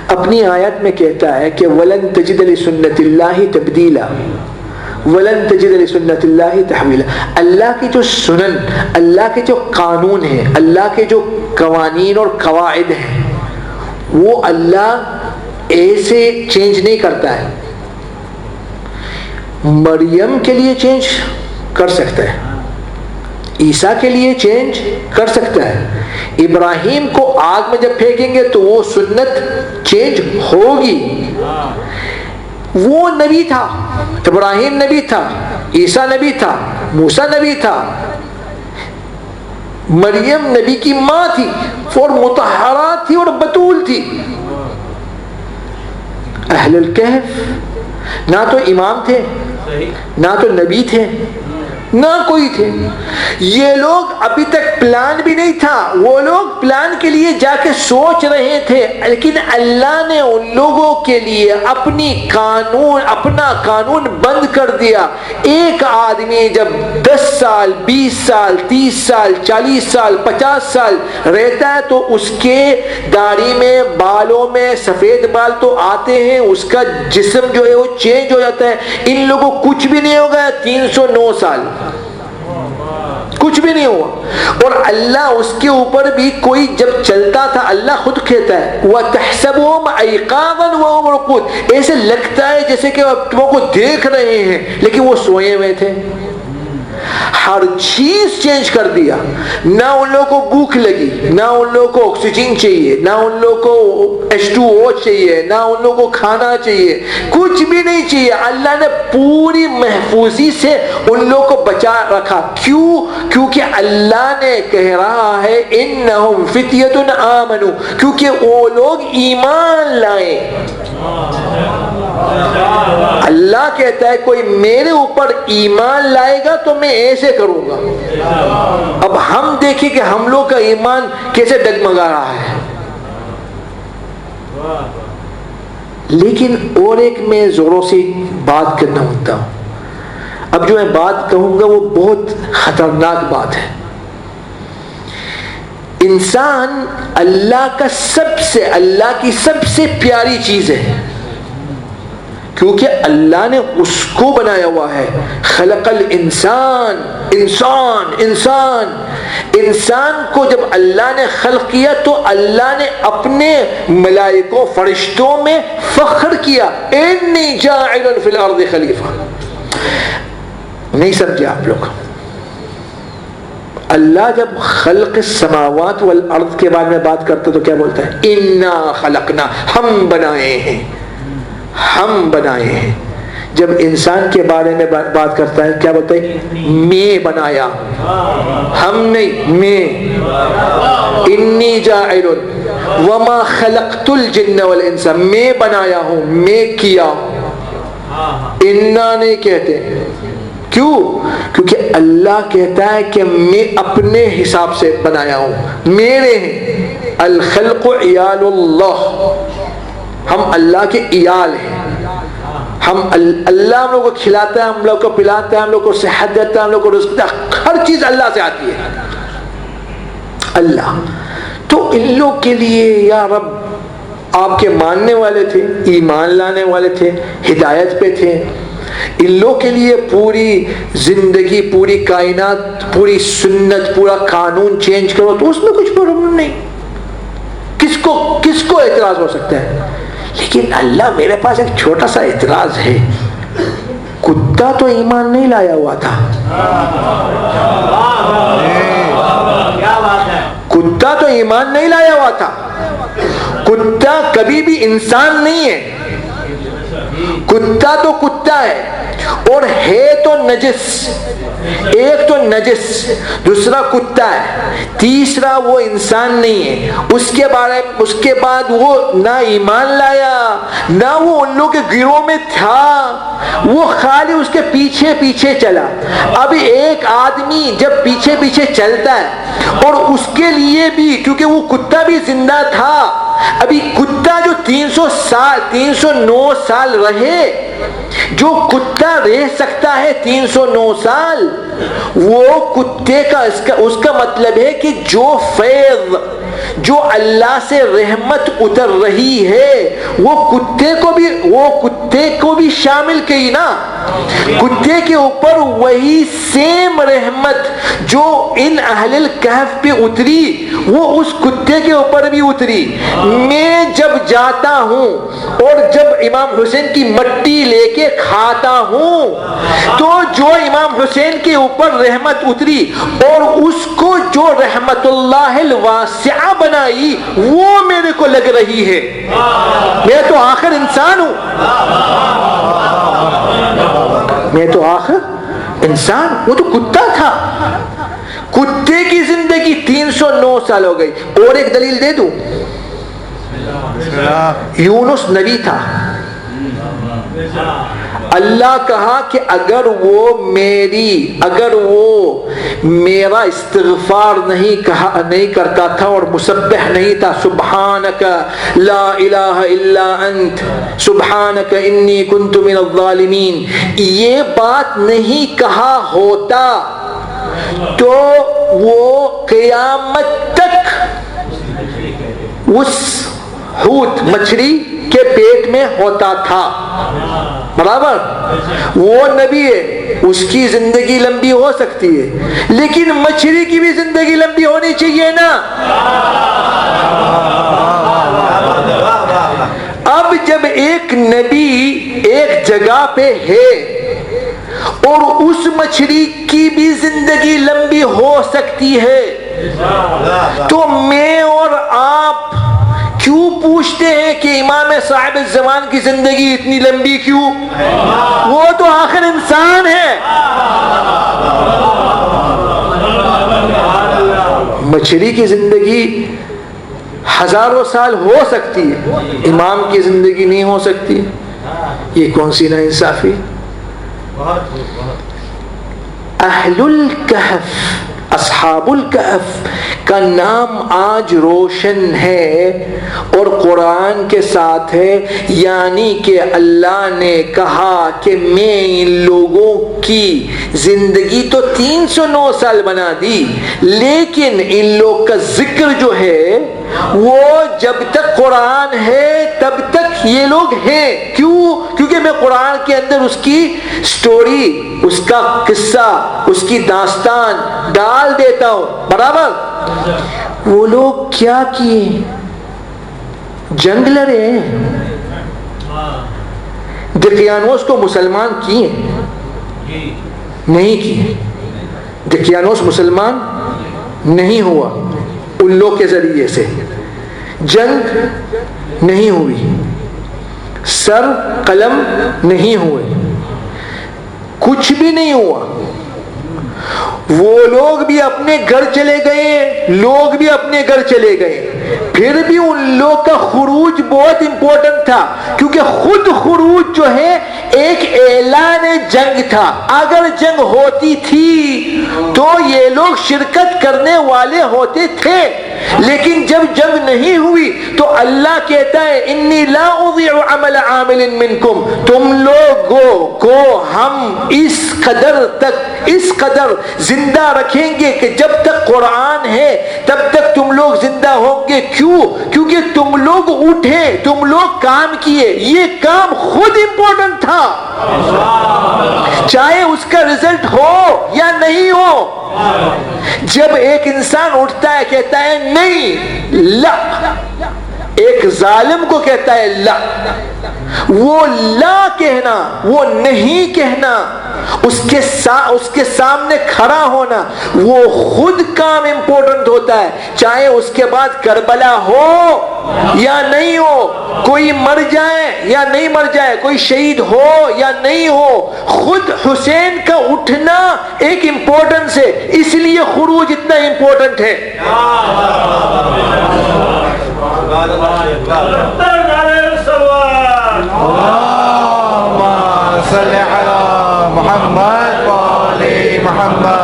اپنی آیت میں کہتا ہے کہ وَلَن تَجِدَ لِسُنَّةِ اللَّهِ تَبْدِيلًا وَلَن تَجِدَ لِسُنَّةِ اللَّهِ تَحْوِيلًا. اللہ کی جو سنن, اللہ کے جو قانون ہیں, اللہ کے جو قوانین اور قواعد ہیں, وہ اللہ ایسے چینج نہیں کرتا ہے. مریم کے لیے چینج کر سکتا ہے, عیسیٰ کے لیے چینج کر سکتا ہے. ابراہیم کو آگ میں جب پھینکیں گے تو وہ سنت چینج ہوگی. وہ نبی تھا, ابراہیم نبی تھا, عیسیٰ نبی تھا, موسیٰ نبی تھا, مریم نبی کی ماں تھی, اور مطہرات تھی اور بتول تھی. اہل الکہف نہ تو امام تھے, نہ تو نبی تھے, نہ کوئی تھے. یہ لوگ ابھی تک پلان بھی نہیں تھا, وہ لوگ پلان کے لیے جا کے سوچ رہے تھے, لیکن اللہ نے ان لوگوں کے لیے اپنا قانون بند کر دیا. ایک آدمی جب 10 سال 20 سال 30 سال 40 سال 50 سال رہتا ہے تو اس کے داڑھی میں, بالوں میں سفید بال تو آتے ہیں, اس کا جسم جو ہے وہ چینج ہو جاتا ہے. ان لوگوں کو کچھ بھی نہیں ہوگا 309 سال, کچھ بھی نہیں ہوا. اور اللہ اس کے اوپر بھی کوئی جب چلتا تھا, اللہ خود کہتا ہے وَتَحْسَبُهُمْ أَيْقَاظًا وَهُمْ رُقُودٌ, ایسے لگتا ہے جیسے کہ تم کو دیکھ رہے ہیں لیکن وہ سوئے ہوئے تھے. ہر چیز چینج کر دیا. نہ ان لوگوں کو بھوک لگی, نہ ان لوگوں کو آکسیجن چاہیے, نہ ان لوگوں کو H2O چاہیے, نہ ان لوگوں کو کھانا چاہیے, کچھ بھی نہیں چاہیے. اللہ نے پوری محفوظی سے ان لوگوں کو بچا رکھا. کیوں؟ کیونکہ اللہ نے کہہ رہا ہے انہم فتیۃ آمنوا, کیونکہ وہ لوگ ایمان لائے. اللہ کہتا ہے کوئی میرے اوپر ایمان لائے گا تو میں ایسے کروں گا. اب ہم دیکھیں کہ ہم لوگ کا ایمان کیسے ڈگمگا رہا ہے. لیکن اور ایک میں زوروں سے بات کرنا ہوتا ہوں. اب جو میں بات کہوں گا وہ بہت خطرناک بات ہے. انسان اللہ کی سب سے پیاری چیز ہے, کیونکہ اللہ نے اس کو بنایا ہوا ہے. خلق الانسان, انسان کو جب اللہ نے خلق کیا تو اللہ نے اپنے ملائکوں فرشتوں میں فخر کیا, انی جاعل فی الارض خلیفہ. نہیں سمجھے آپ لوگ؟ اللہ جب خلق السماوات والارض کے بارے میں بات کرتا تو کیا بولتا ہے؟ انا خلقنا، ہم بنائے ہیں، ہم بنائے ہیں. جب انسان کے بارے میں بات کرتا ہے کیا بولتا ہے؟ میں بنایا، ہم نہیں، میں. انی جاعل وما خلقت الجن والانس، میں بنایا ہوں، میں کیا. انا نہیں کہتے. کیوں؟ کیونکہ اللہ کہتا ہے کہ میں اپنے حساب سے بنایا ہوں، میرے ہیں. الخلق عیال اللہ، ہم اللہ کے عیال ہیں. ہم اللہ ہم لوگ کو کھلاتا ہے، ہم لوگ کو پلاتا ہے، ہم لوگ کو صحت دیتا ہے، ہم لوگ کو رزق دیتا ہے. ہر چیز اللہ سے آتی ہے، اللہ. تو ان لوگ کے لیے یا رب آپ کے ماننے والے تھے، ایمان لانے والے تھے، ہدایت پہ تھے. ان لوگ کے لیے پوری زندگی، پوری کائنات، پوری سنت، پورا قانون چینج کرو تو اس میں کچھ پرابلم نہیں. کس کو اعتراض ہو سکتا ہے؟ لیکن اللہ، میرے پاس ایک چھوٹا سا اعتراض ہے. کتا تو ایمان نہیں لایا ہوا تھا، کتا تو ایمان نہیں لایا ہوا تھا. کتا کبھی بھی انسان نہیں ہے. کتا تو کتا ہے اور ہے تو نجس. ایک تو نجس، دوسرا کتا ہے، تیسرا وہ انسان نہیں ہے. اس کے بعد وہ نہ ایمان لایا، نہ وہ ان لوگوں کے گروہ میں تھا، وہ خالی اس کے پیچھے پیچھے چلا. اب ایک آدمی جب پیچھے پیچھے چلتا ہے اور اس کے لیے بھی، کیونکہ وہ کتا بھی زندہ تھا، ابھی کتا جو 309 سال رہے، جو کتا رہ سکتا ہے 309 سال، وہ کتے کا اس کا مطلب ہے کہ جو فیض، جو اللہ سے رحمت اتر رہی ہے وہ کتے کو بھی شامل کی نا. کتے کے اوپر وہی سیم رحمت جو ان اہل الکہف پہ اتری وہ اس کتے کے اوپر بھی اتری. میں جب جاتا ہوں اور جب امام حسین کی مٹی لے کے کھاتا ہوں تو جو امام حسین کے اوپر رحمت اتری اور اس کو جو رحمت اللہ الواسعہ بنائی وہ میرے کو لگ رہی ہے. میں تو آخر انسان ہوں، میں تو آخر انسان. وہ تو کتا تھا، کتے کی زندگی 309 سال ہو گئی. اور ایک دلیل دے دوں، یونس نبی تھا. اللہ کہا کہ اگر وہ میرا استغفار نہیں کرتا تھا اور مسبح نہیں تھا، سبحانک لا الہ الا انت سبحانک انی کنت من الظالمین، یہ بات نہیں کہا ہوتا تو وہ قیامت تک اس حوت مچھلی کے پیٹ میں ہوتا تھا. برابر. وہ نبی ہے، اس کی زندگی لمبی ہو سکتی ہے لیکن مچھلی کی بھی زندگی لمبی ہونی چاہیے نا. اب جب ایک نبی ایک جگہ پہ ہے اور اس مچھلی کی بھی زندگی لمبی ہو سکتی ہے تو میں اور آپ کیوں پوچھتے ہیں کہ امام صاحب الزمان کی زندگی اتنی لمبی کیوں؟ وہ تو آخر انسان ہے. مچھلی کی زندگی ہزاروں سال ہو سکتی ہے، امام کی زندگی نہیں ہو سکتی. یہ کون سی ناانصافی. اہل الکہف، اصحاب الکہف کا نام آج روشن ہے اور قرآن کے ساتھ ہے. یعنی کہ اللہ نے کہا کہ میں ان لوگوں کی زندگی تو 309 سال بنا دی لیکن ان لوگ کا ذکر جو ہے وہ جب تک قرآن ہے تب تک یہ لوگ ہیں. کیوں؟ کیونکہ میں قرآن کے اندر اس کی سٹوری، اس کا قصہ، اس کی داستان ڈال دیتا ہوں. برابر. وہ لوگ کیا کیے؟ جنگ لڑے. دقیانوس کو مسلمان کیے؟ نہیں کیے. دقیانوس مسلمان نہیں ہوا ان لوگ کے ذریعے سے، جنگ نہیں ہوئی، سر قلم نہیں ہوئے، کچھ بھی نہیں ہوا. وہ لوگ بھی اپنے گھر چلے گئے، لوگ بھی اپنے گھر چلے گئے. پھر بھی ان لوگ کا خروج بہت امپورٹنٹ تھا، کیونکہ خود خروج جو ہے ایک اعلان جنگ تھا. اگر جنگ ہوتی تھی تو یہ لوگ شرکت کرنے والے ہوتے تھے، لیکن جب جنگ نہیں ہوئی تو اللہ کہتا ہے انی لا اضیع عمل عامل منکم، تم لوگوں کو ہم اس قدر زندہ رکھیں گے کہ جب تک قرآن ہے تب تک تم لوگ زندہ ہوں گے. کیوں؟ کیونکہ تم لوگ اٹھے، تم لوگ کام کیے. یہ کام خود امپورٹنٹ تھا، چاہے اس کا رزلٹ ہو یا نہیں ہو. جب ایک انسان اٹھتا ہے کہتا ہے نہیں لا، ایک ظالم کو کہتا ہے لا، وہ لا کہنا، وہ نہیں کہنا، اس کے سامنے کھڑا ہونا، وہ خود کام امپورٹنٹ ہوتا ہے. چاہے اس کے بعد کربلا ہو یا نہیں ہو، کوئی مر جائے یا نہیں مر جائے، کوئی شہید ہو یا نہیں ہو، خود حسین کا اٹھنا ایک امپورٹنس ہے. اس لیے خروج اتنا امپورٹنٹ ہے.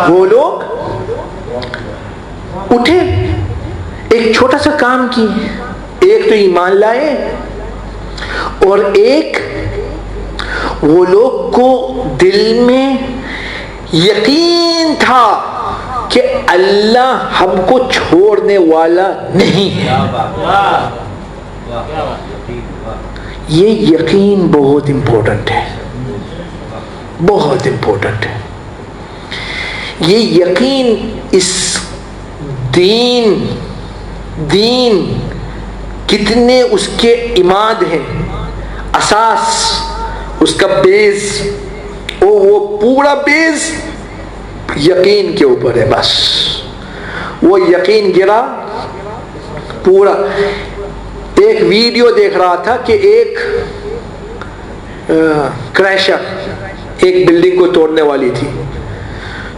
وہ لوگ اٹھے، ایک چھوٹا سا کام کیے. ایک تو ایمان لائے، اور ایک وہ لوگ کو دل میں یقین تھا کہ اللہ ہم کو چھوڑنے والا نہیں ہے. یہ یقین بہت امپورٹنٹ ہے، بہت امپورٹنٹ ہے. یہ یقین اس دین کتنے اس کے عماد ہیں، اساس، اس کا بیس، وہ پورا بیس یقین کے اوپر ہے. بس وہ یقین گرا پورا. ایک ویڈیو دیکھ رہا تھا کہ ایک کریشر ایک بلڈنگ کو توڑنے والی تھی،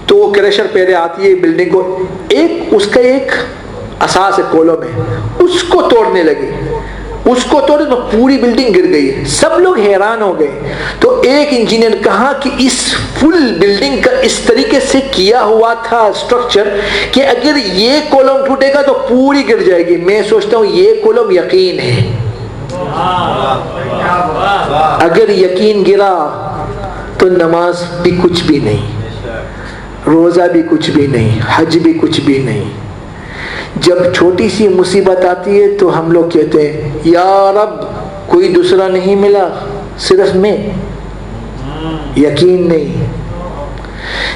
تو وہ کریشر پہلے آتی ہے بلڈنگ کو، اس کا ایک اساس ہے، کولم ہے، اس کو توڑنے لگی. اس کو توڑے تو پوری بلڈنگ گر گئی. سب لوگ حیران ہو گئے. تو ایک انجینئر کہا کہ اس فل بلڈنگ کا اس طریقے سے کیا ہوا تھا اسٹرکچر کہ اگر یہ کولم ٹوٹے گا تو پوری گر جائے گی. میں سوچتا ہوں یہ کولم یقین ہے. اگر یقین گرا تو نماز بھی کچھ بھی نہیں، روزہ بھی کچھ بھی نہیں، حج بھی کچھ بھی نہیں. جب چھوٹی سی مصیبت آتی ہے تو ہم لوگ کہتے ہیں یا رب کوئی دوسرا نہیں ملا، صرف میں. یقین نہیں.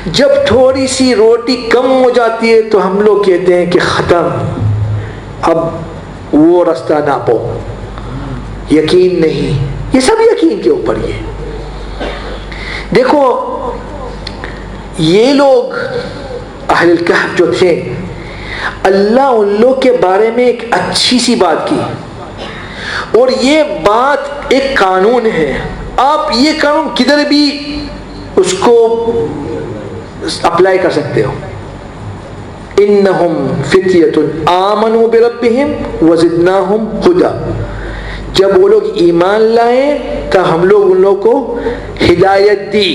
جب تھوڑی سی روٹی کم ہو جاتی ہے تو ہم لوگ کہتے ہیں کہ ختم، اب وہ راستہ نہ پو. یقین نہیں. یہ سب یقین کے اوپر. یہ دیکھو، یہ لوگ اہل الکہف جو تھے، اللہ ان لوگ کے بارے میں ایک اچھی سی بات کی، اور یہ بات ایک قانون ہے. آپ یہ قانون کدھر بھی اس کو اپلائی کر سکتے ہو. انہم فتیۃ آمنوا بربہم وزدناہم ہدی. جب وہ لوگ ایمان لائے تو ہم لوگ ان لوگ کو ہدایت دی.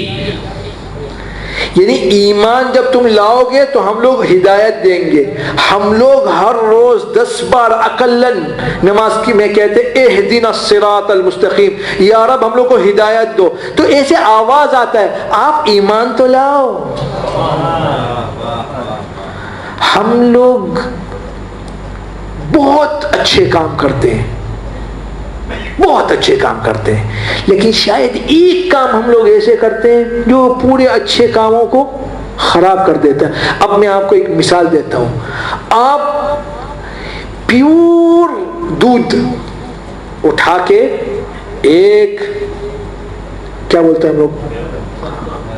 یعنی ایمان جب تم لاؤ گے تو ہم لوگ ہدایت دیں گے. ہم لوگ ہر روز 10 بار اقلن نماز کی میں کہتے اہدنا الصراط المستقیم، یا رب ہم لوگ کو ہدایت دو. تو ایسے آواز آتا ہے آپ ایمان تو لاؤ. ہم لوگ بہت اچھے کام کرتے ہیں، بہت اچھے کام کرتے ہیں، لیکن شاید ایک کام ہم لوگ ایسے کرتے ہیں جو پورے اچھے کاموں کو خراب کر دیتا ہے. اب میں آپ کو ایک مثال دیتا ہوں. آپ پیور دودھ اٹھا کے ایک کیا بولتے ہیں ہم لوگ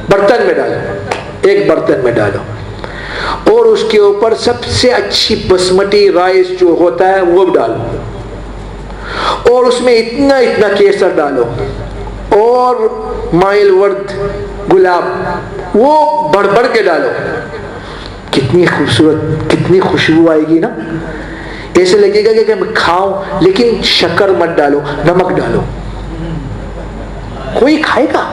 برتن میں ڈالو، ایک برتن میں ڈالو، اور اس کے اوپر سب سے اچھی بسمتی رائس جو ہوتا ہے وہ ڈالو، اور اس میں اتنا اتنا کیسر ڈالو، اور مائل ورد گلاب وہ بڑھ بڑھ کے ڈالو، کتنی خوبصورت، کتنی خوشبو آئے گی نا. ایسے لگے گا کہ میں کھاؤں، لیکن شکر مت ڈالو، نمک ڈالو. کوئی کھائے گا؟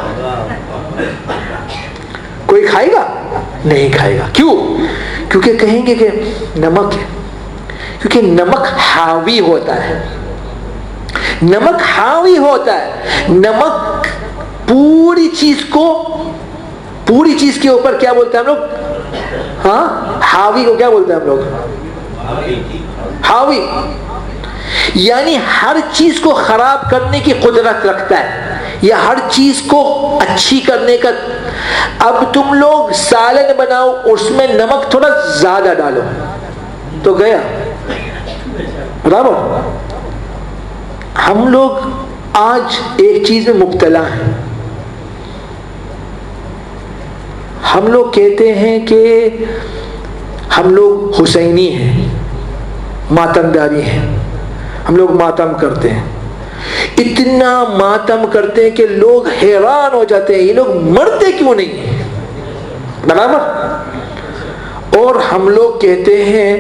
کوئی کھائے گا؟ نہیں کھائے گا. کیوں؟ کیونکہ کہیں گے کہ نمک ہے. کیونکہ نمک حاوی ہوتا ہے، نمک حاوی ہوتا ہے. نمک پوری چیز کو، پوری چیز کے اوپر کیا بولتے ہیں ہم لوگ؟ ہاں، حاوی کو کیا بولتے ہیں ہم لوگ؟ حاوی. یعنی ہر چیز کو خراب کرنے کی قدرت رکھتا ہے، یا ہر چیز کو اچھی کرنے کا. اب تم لوگ سالن بناؤ، اس میں نمک تھوڑا زیادہ ڈالو تو گیا برابر. ہم لوگ آج ایک چیز میں مبتلا ہیں. ہم لوگ کہتے ہیں کہ ہم لوگ حسینی ہیں، ماتمداری ہیں، ہم لوگ ماتم کرتے ہیں. اتنا ماتم کرتے ہیں کہ لوگ حیران ہو جاتے ہیں، یہ لوگ مرتے کیوں نہیں ہیں برابر. اور ہم لوگ کہتے ہیں،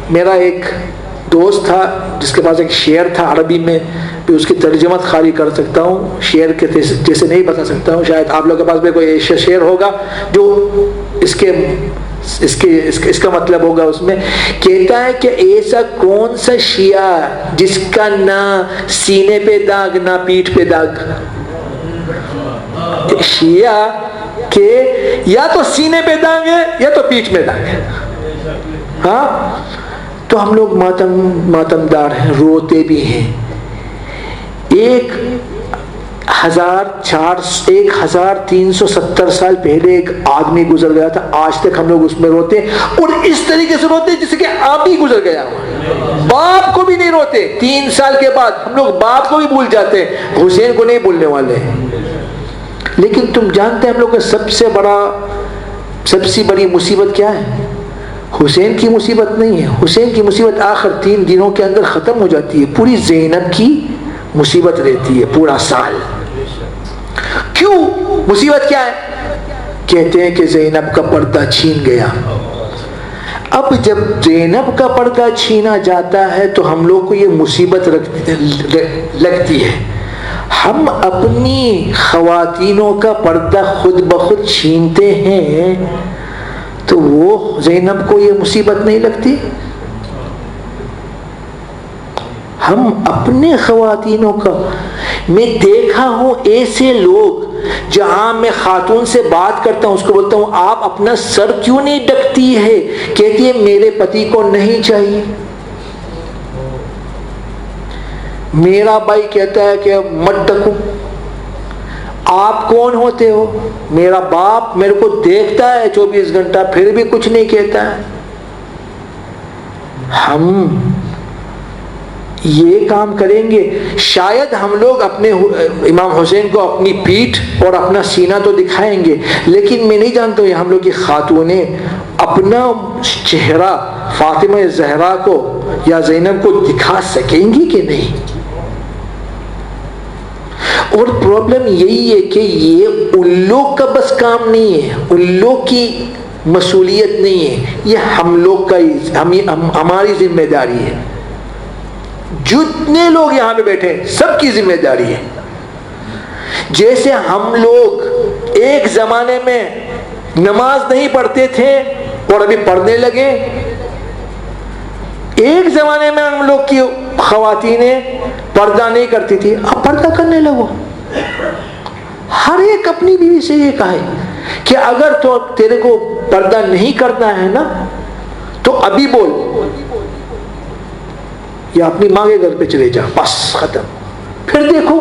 میرا ایک دوست تھا جس کے پاس ایک شعر تھا عربی میں، بھی اس کی ترجمت خالی کر سکتا ہوں، شعر کے جیسے نہیں بتا سکتا ہوں. شاید آپ لوگ کے پاس بھی کوئی ایسا شعر ہوگا جو اس کا مطلب ہوگا. اس میں کہتا ہے کہ ایسا کون سا شیعہ جس کا نہ سینے پہ داغ نہ پیٹھ پہ داغ. شیعہ کہ یا تو سینے پہ داغ ہے یا تو پیٹھ میں داغ ہے. ہاں، تو ہم لوگ ماتمدار ہیں، روتے بھی ہیں. 1370 سال پہلے ایک آدمی گزر گیا تھا، آج تک ہم لوگ اس میں روتے ہیں، اور اس طریقے سے روتے جیسے کہ آپ ہی گزر گیا ہوا. باپ کو بھی نہیں روتے. 3 سال کے بعد ہم لوگ باپ کو بھی بھول جاتے ہیں، حسین کو نہیں بھولنے والے ہیں. لیکن تم جانتے ہیں ہم لوگ کا سب سے بڑی مصیبت کیا ہے؟ حسین کی مصیبت نہیں ہے. حسین کی مصیبت آخر 3 دنوں کے اندر ختم ہو جاتی ہے. پوری زینب کی مصیبت رہتی ہے پورا سال. کیوں؟ مصیبت کیا ہے؟ کہتے ہیں کہ زینب کا پردہ چھین گیا. اب جب زینب کا پردہ چھینا جاتا ہے تو ہم لوگ کو یہ مصیبت لگتی ہے. ہم اپنی خواتینوں کا پردہ خود بخود چھینتے ہیں تو وہ زینب کو یہ مصیبت نہیں لگتی؟ ہم اپنے خواتینوں کا. میں دیکھا ہوں ایسے لوگ، جہاں میں خاتون سے بات کرتا ہوں اس کو بولتا ہوں آپ اپنا سر کیوں نہیں ڈھکتی ہے؟ کہتی ہے میرے پتی کو نہیں چاہیے. میرا بھائی کہتا ہے کہ مت ڈھکو. آپ کون ہوتے ہو؟ میرا باپ میرے کو دیکھتا ہے 24 گھنٹہ پھر بھی کچھ نہیں کہتا ہے. ہم یہ کام کریں گے. شاید ہم لوگ اپنے امام حسین کو اپنی پیٹھ اور اپنا سینہ تو دکھائیں گے، لیکن میں نہیں جانتا ہوں ہم لوگ کی خاتونیں اپنا چہرہ فاطمہ زہرا کو یا زینب کو دکھا سکیں گی کہ نہیں. اور پرابلم یہی ہے کہ یہ ان لوگ کا بس کام نہیں ہے، ان لوگ کی مسئولیت نہیں ہے، یہ ہم لوگ کا ہماری ذمہ داری ہے. جتنے لوگ یہاں پہ بیٹھے سب کی ذمہ داری ہے. جیسے ہم لوگ ایک زمانے میں نماز نہیں پڑھتے تھے اور ابھی پڑھنے لگے، ایک زمانے میں ہم لوگ کی خواتینیں پردہ نہیں کرتی تھی، اب پردہ کرنے لگو. ہر ایک اپنی بیوی سے یہ کہے کہ اگر تو تیرے کو پردہ نہیں کرنا ہے نا تو ابھی بول، یا اپنی ماں کے گھر پہ چلے جا، بس ختم. پھر دیکھو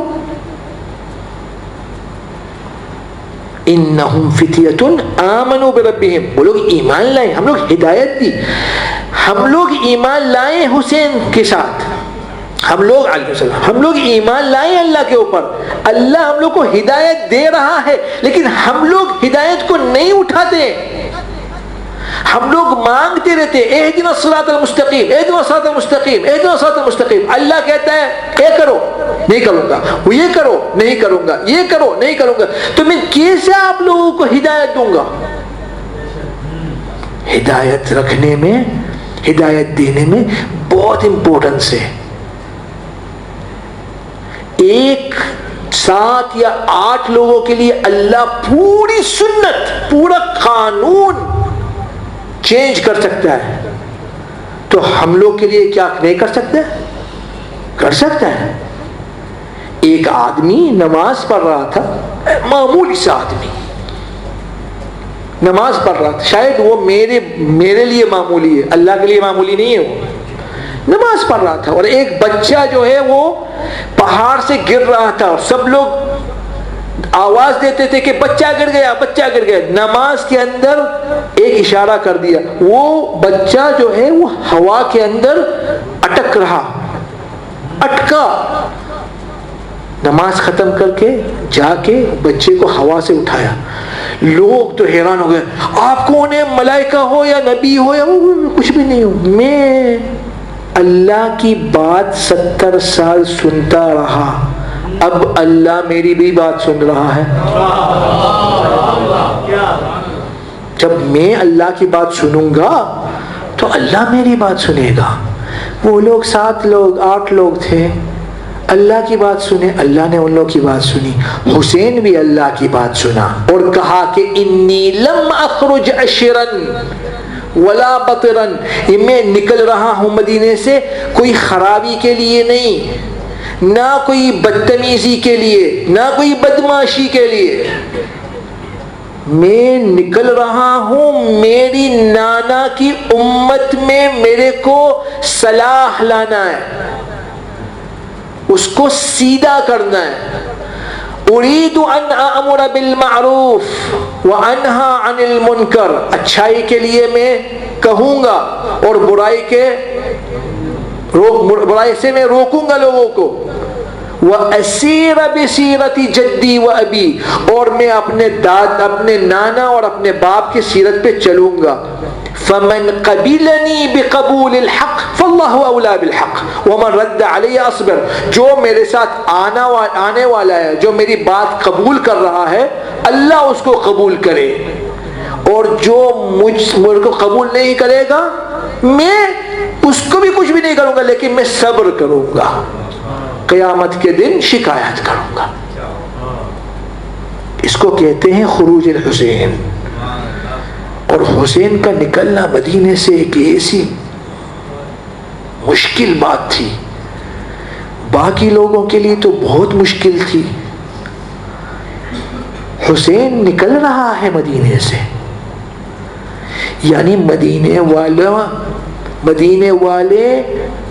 انہم فتیۃ آمنوا بربہم، وہ لوگ ایمان لائے، ہم لوگ ہدایت دی. ہم لوگ ایمان لائے حسین کے ساتھ، ہم لوگ علیہ السلام، ہم لوگ ایمان لائے اللہ کے اوپر. اللہ ہم لوگ کو ہدایت دے رہا ہے، لیکن ہم لوگ ہدایت کو نہیں اٹھاتے. ہم لوگ مانگتے رہتے اہدنا الصراط المستقیم، اہدنا الصراط المستقیم، اہدنا الصراط المستقیم. اللہ کہتا ہے یہ کرو نہیں کروں گا، وہ یہ کرو نہیں کروں گا، یہ کرو نہیں کروں گا. تو میں کیسے آپ لوگوں کو ہدایت دوں گا؟ ہدایت رکھنے میں، ہدایت دینے میں بہت امپورٹنس ہے. ایک 7 یا 8 لوگوں کے لیے اللہ پوری سنت، پورا قانون چینج کر سکتا ہے، تو ہم لوگ کے لیے کیا نہیں کر سکتے؟ کر سکتا ہے. ایک آدمی نماز پڑھ رہا تھا، معمولی سا آدمی نماز پڑھ رہا تھا، شاید وہ میرے لیے معمولی ہے، اللہ کے لیے معمولی نہیں ہے. وہ نماز پڑھ رہا تھا اور ایک بچہ جو ہے وہ پہاڑ سے گر رہا تھا، اور سب لوگ آواز دیتے تھے کہ بچہ گر گیا، بچہ گر گیا. نماز کے اندر ایک اشارہ کر دیا، وہ بچہ جو ہے وہ ہوا کے اندر اٹک رہا، اٹکا. نماز ختم کر کے جا کے بچے کو ہوا سے اٹھایا. لوگ تو حیران ہو گئے، آپ کون ہے؟ ملائکہ ہو یا نبی ہو یا کچھ بھی نہیں ہو، میں اللہ کی بات 70 سال سنتا رہا، اب اللہ میری بھی بات سن رہا ہے. جب میں اللہ کی بات سنوں گا تو اللہ میری بات سنے گا. وہ لوگ 7 لوگ 8 لوگ تھے، اللہ کی بات سنے، اللہ نے ان لوگوں کی بات سنی. حسین بھی اللہ کی بات سنا اور کہا کہ انی لم اخرج عشرا ولا بطرا، میں نکل رہا ہوں مدینے سے کوئی خرابی کے لیے نہیں، نہ کوئی بدتمیزی کے لیے، نہ کوئی بدماشی کے لیے. میں نکل رہا ہوں میری نانا کی امت میں میرے کو صلاح لانا ہے، اس کو سیدھا کرنا ہے. اريد ان امر بالمعروف وانہا عن المنکر، اچھائی کے لیے میں کہوں گا اور برائی سے میں روکوں گا لوگوں کو. واسیر بسیرت جدی و ابی، اور میں اپنے نانا اور اپنے باپ کی سیرت پہ چلوں گا. فمن قبلنی بقبول الحق فاللہ اولا بالحق ومن رد علی اصبر، جو میرے ساتھ آنے والا ہے، جو میری بات قبول کر رہا ہے، اللہ اس کو قبول کرے، اور جو مجھ کو قبول نہیں کرے گا میں اس کو بھی کچھ بھی نہیں کروں گا، لیکن میں صبر کروں گا، قیامت کے دن شکایت کروں گا. اس کو کہتے ہیں خروج الحسین. اور حسین کا نکلنا مدینے سے ایک ایسی مشکل بات تھی، باقی لوگوں کے لیے تو بہت مشکل تھی. حسین نکل رہا ہے مدینے سے، یعنی مدینے والے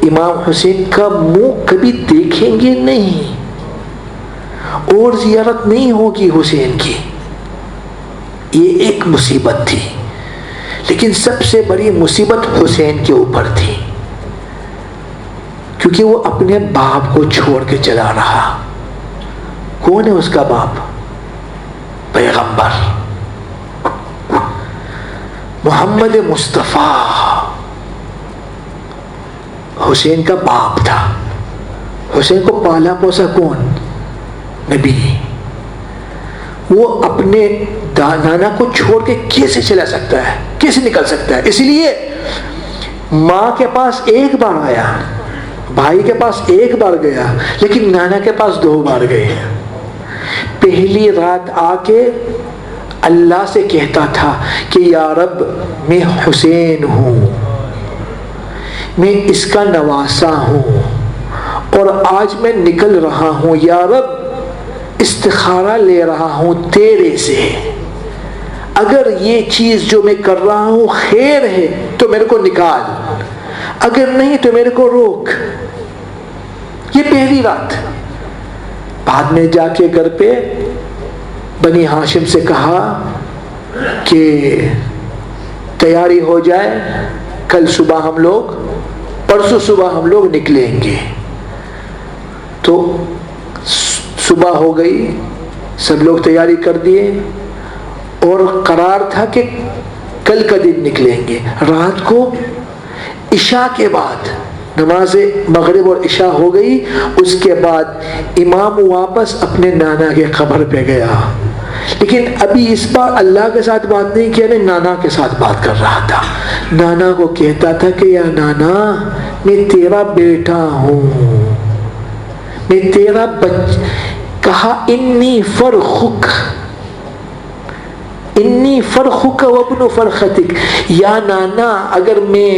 امام حسین کا منہ کبھی دیکھیں گے نہیں، اور زیارت نہیں ہوگی حسین کی. یہ ایک مصیبت تھی، لیکن سب سے بڑی مصیبت حسین کے اوپر تھی، کیونکہ وہ اپنے باپ کو چھوڑ کے چلا رہا. کون ہے اس کا باپ؟ پیغمبر محمد مصطفیٰ حسین کا باپ تھا. حسین کو پالا پوسا کون؟ نبی. وہ اپنے نانا کو چھوڑ کے کیسے چلا سکتا ہے، کیسے نکل سکتا ہے؟ اس لیے ماں کے پاس ایک بار آیا، بھائی کے پاس ایک بار گیا، لیکن نانا کے پاس 2 بار گئے. پہلی رات آ کے اللہ سے کہتا تھا کہ یا رب میں حسین ہوں، میں اس کا نواسا ہوں، اور آج میں نکل رہا ہوں، یا رب استخارہ لے رہا ہوں تیرے سے، اگر یہ چیز جو میں کر رہا ہوں خیر ہے تو میرے کو نکال، اگر نہیں تو میرے کو روک. یہ پہلی رات. بعد میں جا کے گھر پہ بنی ہاشم سے کہا کہ تیاری ہو جائے، کل صبح ہم لوگ، پرسوں صبح ہم لوگ نکلیں گے. تو صبح ہو گئی، سب لوگ تیاری کر دیے، اور قرار تھا کہ کل کا دن نکلیں گے. رات کو عشاء کے بعد نماز مغرب اور عشاء ہو گئی، اس کے بعد امام واپس اپنے نانا کے قبر پہ گیا. لیکن ابھی اس بار اللہ کے ساتھ بات نہیں کیا، نانا کے ساتھ بات کر رہا تھا. نانا کو کہتا تھا کہ یا نانا میں تیرا بیٹا ہوں، میں تیرا کہا انی فرخک وابن فرختک، یا نانا اگر میں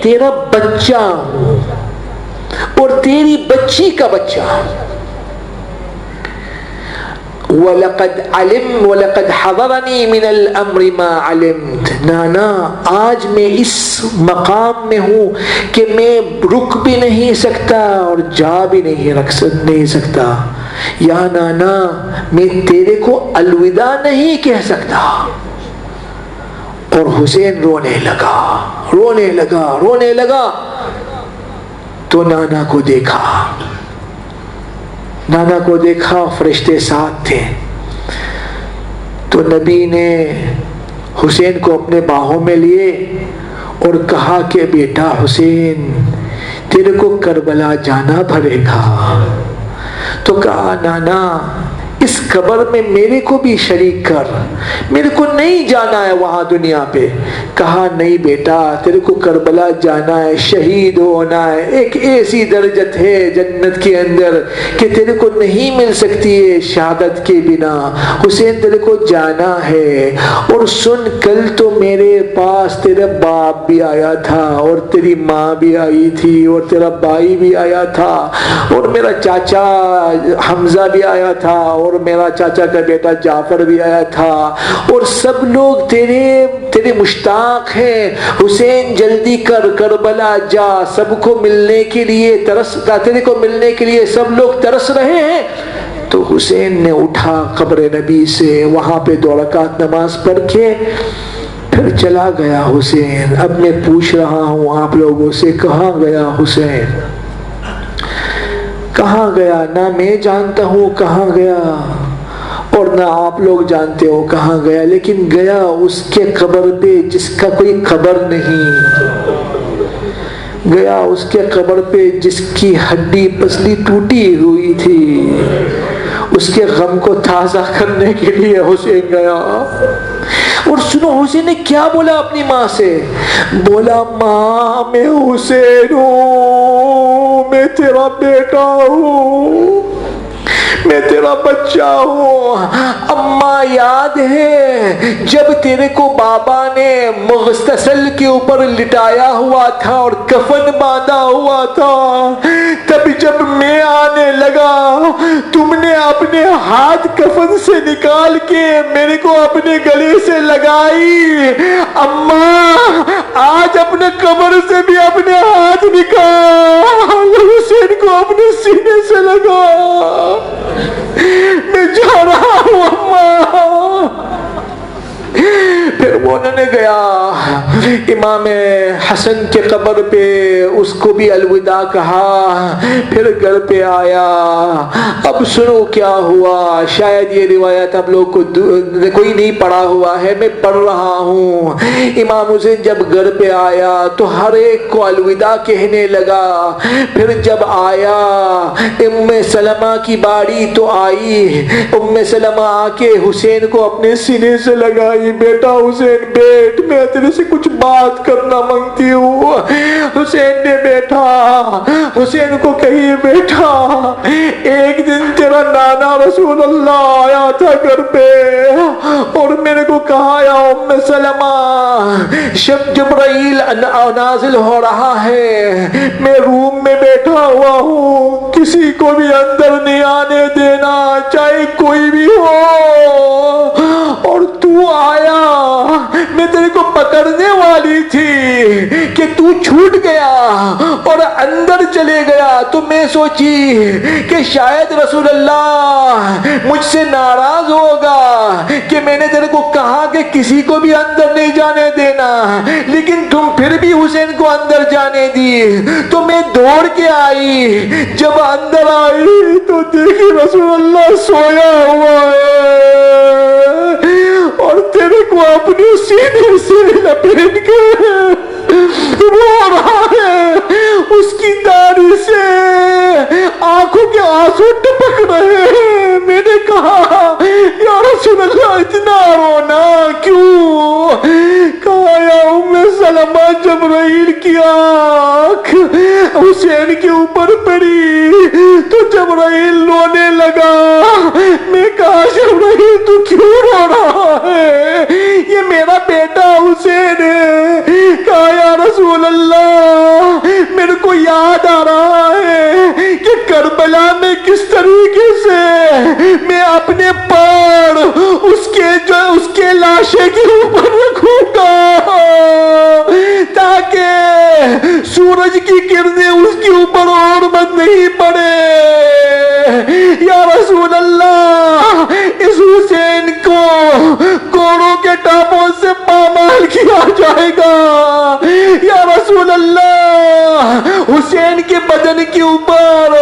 تیرا بچہ ہوں اور تیری بچی کا بچہ ہوں. وَلَقَدْ حَضَرَنِي مِنَ الْأَمْرِ مَا عَلِمْتُ، نانا آج میں اس مقام میں ہوں کہ میں رک بھی نہیں سکتا اور جا بھی نہیں سکتا. یا نانا میں تیرے کو الوداع نہیں کہہ سکتا. اور حسین رونے لگا تو نانا کو دیکھا فرشتے ساتھ تھے. تو نبی نے حسین کو اپنے باہوں میں لیے اور کہا کہ بیٹا حسین تیرے کو کربلا جانا پڑے گا. تو کہا نانا اس قبر میں میرے کو بھی شریک کر، میرے کو نہیں جانا ہے وہاں دنیا پہ. کہا نہیں بیٹا تیرے کو کربلا جانا ہے، شہید ہونا ہے. ایک ایسی درجت ہے جنت کے اندر کہ تیرے کو نہیں مل سکتی ہے شہادت کے بنا. حسین تیرے کو جانا ہے. اور سن کل تو میرے پاس تیرا باپ بھی آیا تھا اور تیری ماں بھی آئی تھی اور تیرا بھائی بھی آیا تھا اور میرا چاچا حمزہ بھی آیا تھا اور میرا چاچا کا بیٹا جعفر بھی آیا تھا، اور سب لوگ تیرے مشتاق ہیں. حسین جلدی کر کربلا جا، سب کو ملنے کے لیے تیرے کو ملنے کے لیے سب لوگ ترس رہے ہیں. تو حسین نے اٹھا قبر نبی سے، وہاں پہ 2 رکعت نماز پڑھ کے پھر چلا گیا حسین. اب میں پوچھ رہا ہوں آپ لوگوں سے کہاں گیا حسین؟ کہاں گیا؟ نہ میں جانتا ہوں کہاں گیا اور نہ آپ لوگ جانتے ہو کہاں گیا، لیکن گیا اس کے قبر پہ جس کا کوئی قبر نہیں. گیا اس کے قبر پہ جس کی ہڈی پسلی ٹوٹی ہوئی تھی. اس کے غم کو تازہ کرنے کے لیے حسین گیا. اور سنو حسین نے کیا بولا اپنی ماں سے؟ بولا ماں میں حسین ہوں، میں تیرا بیٹا ہوں، میں تیرا بچہ ہوں. اماں یاد ہے جب تیرے کو بابا نے مغتسل کے اوپر لٹایا ہوا تھا اور کفن باندھا ہوا تھا، تب جب میں آنے لگا تم نے اپنے ہاتھ کفن سے نکال کے میرے کو اپنے گلے سے لگائی. اماں آج اپنے قبر سے بھی اپنے ہاتھ نکال، حسین کو اپنے سینے سے لگا. میں جا رہا ہوں اماں. پھر وہ انہوں نے گیا امام حسن کے قبر پہ، اس کو بھی الوداع کہا، پھر گھر پہ آیا. اب سنو کیا ہوا. شاید یہ روایت آپ لوگ کو کوئی نہیں پڑھا ہوا ہے، میں پڑھ رہا ہوں. امام حسین جب گھر پہ آیا تو ہر ایک کو الوداع کہنے لگا. پھر جب آیا ام سلمہ کی باری تو آئی. ام سلمہ آ کے حسین کو اپنے سینے سے لگائی. بیٹا حسین بیٹھ، میں تیرے سے کچھ بات کرنا مانگتی ہوں. حسین نے بیٹھا. حسین کو کہیے بیٹھا ایک دن تیرا نانا رسول اللہ آیا تھا گھر پہ اور میرے کو کہا یا ام سلمہ شب جبرائیل نازل ہو رہا ہے، میں روم میں بیٹھا ہوا ہوں، کسی کو بھی اندر نہیں آنے دینا چاہے کوئی بھی ہو. اور تو آیا، میں تیرے کو پکڑنے والی تھی کہ تو چھوٹ گیا اور اندر چلے گیا. تو میں سوچی کہ شاید رسول اللہ مجھ سے ناراض ہوگا کہ میں نے تیرے کو کہا کہ کسی کو بھی اندر نہیں جانے دینا، لیکن تم پھر بھی حسین کو اندر جانے دی. تو میں دوڑ کے آئی. جب اندر آئی تو دیکھی رسول اللہ سویا ہوا ہے اور تیرے کو اپنے سینے سے لپیٹ کے رو رہا ہے، اس کی داڑھی سے آنکھوں کے آنسو ٹپک رہے ہیں۔ میں نے کہا یا رسول اللہ اتنا رونا کیوں؟ کہا یا ام سلمہ جبرائیل کی آنکھ حسین کے اوپر پڑی تو جبرائیل رونے لگا۔ میں کہا جبرائیل تو کیوں رو رہا ہے؟ یہ میرا بیٹا حسین ہے۔ کہا یا رسول اللہ میرے کو یاد آ رہا ہے کہ کربلا میں کس طریقے سے میں اپنے پیر اس کے لاشے کے اوپر رکھوں گا تاکہ سورج کی کرنیں اس کے اوپر اور مت نہیں پڑے۔ یا رسول اللہ اس حسین کو گھوڑوں کے ٹاپوں سے پامال کیا جائے گا۔ یا رسول اللہ حسین کے بدن کے اوپر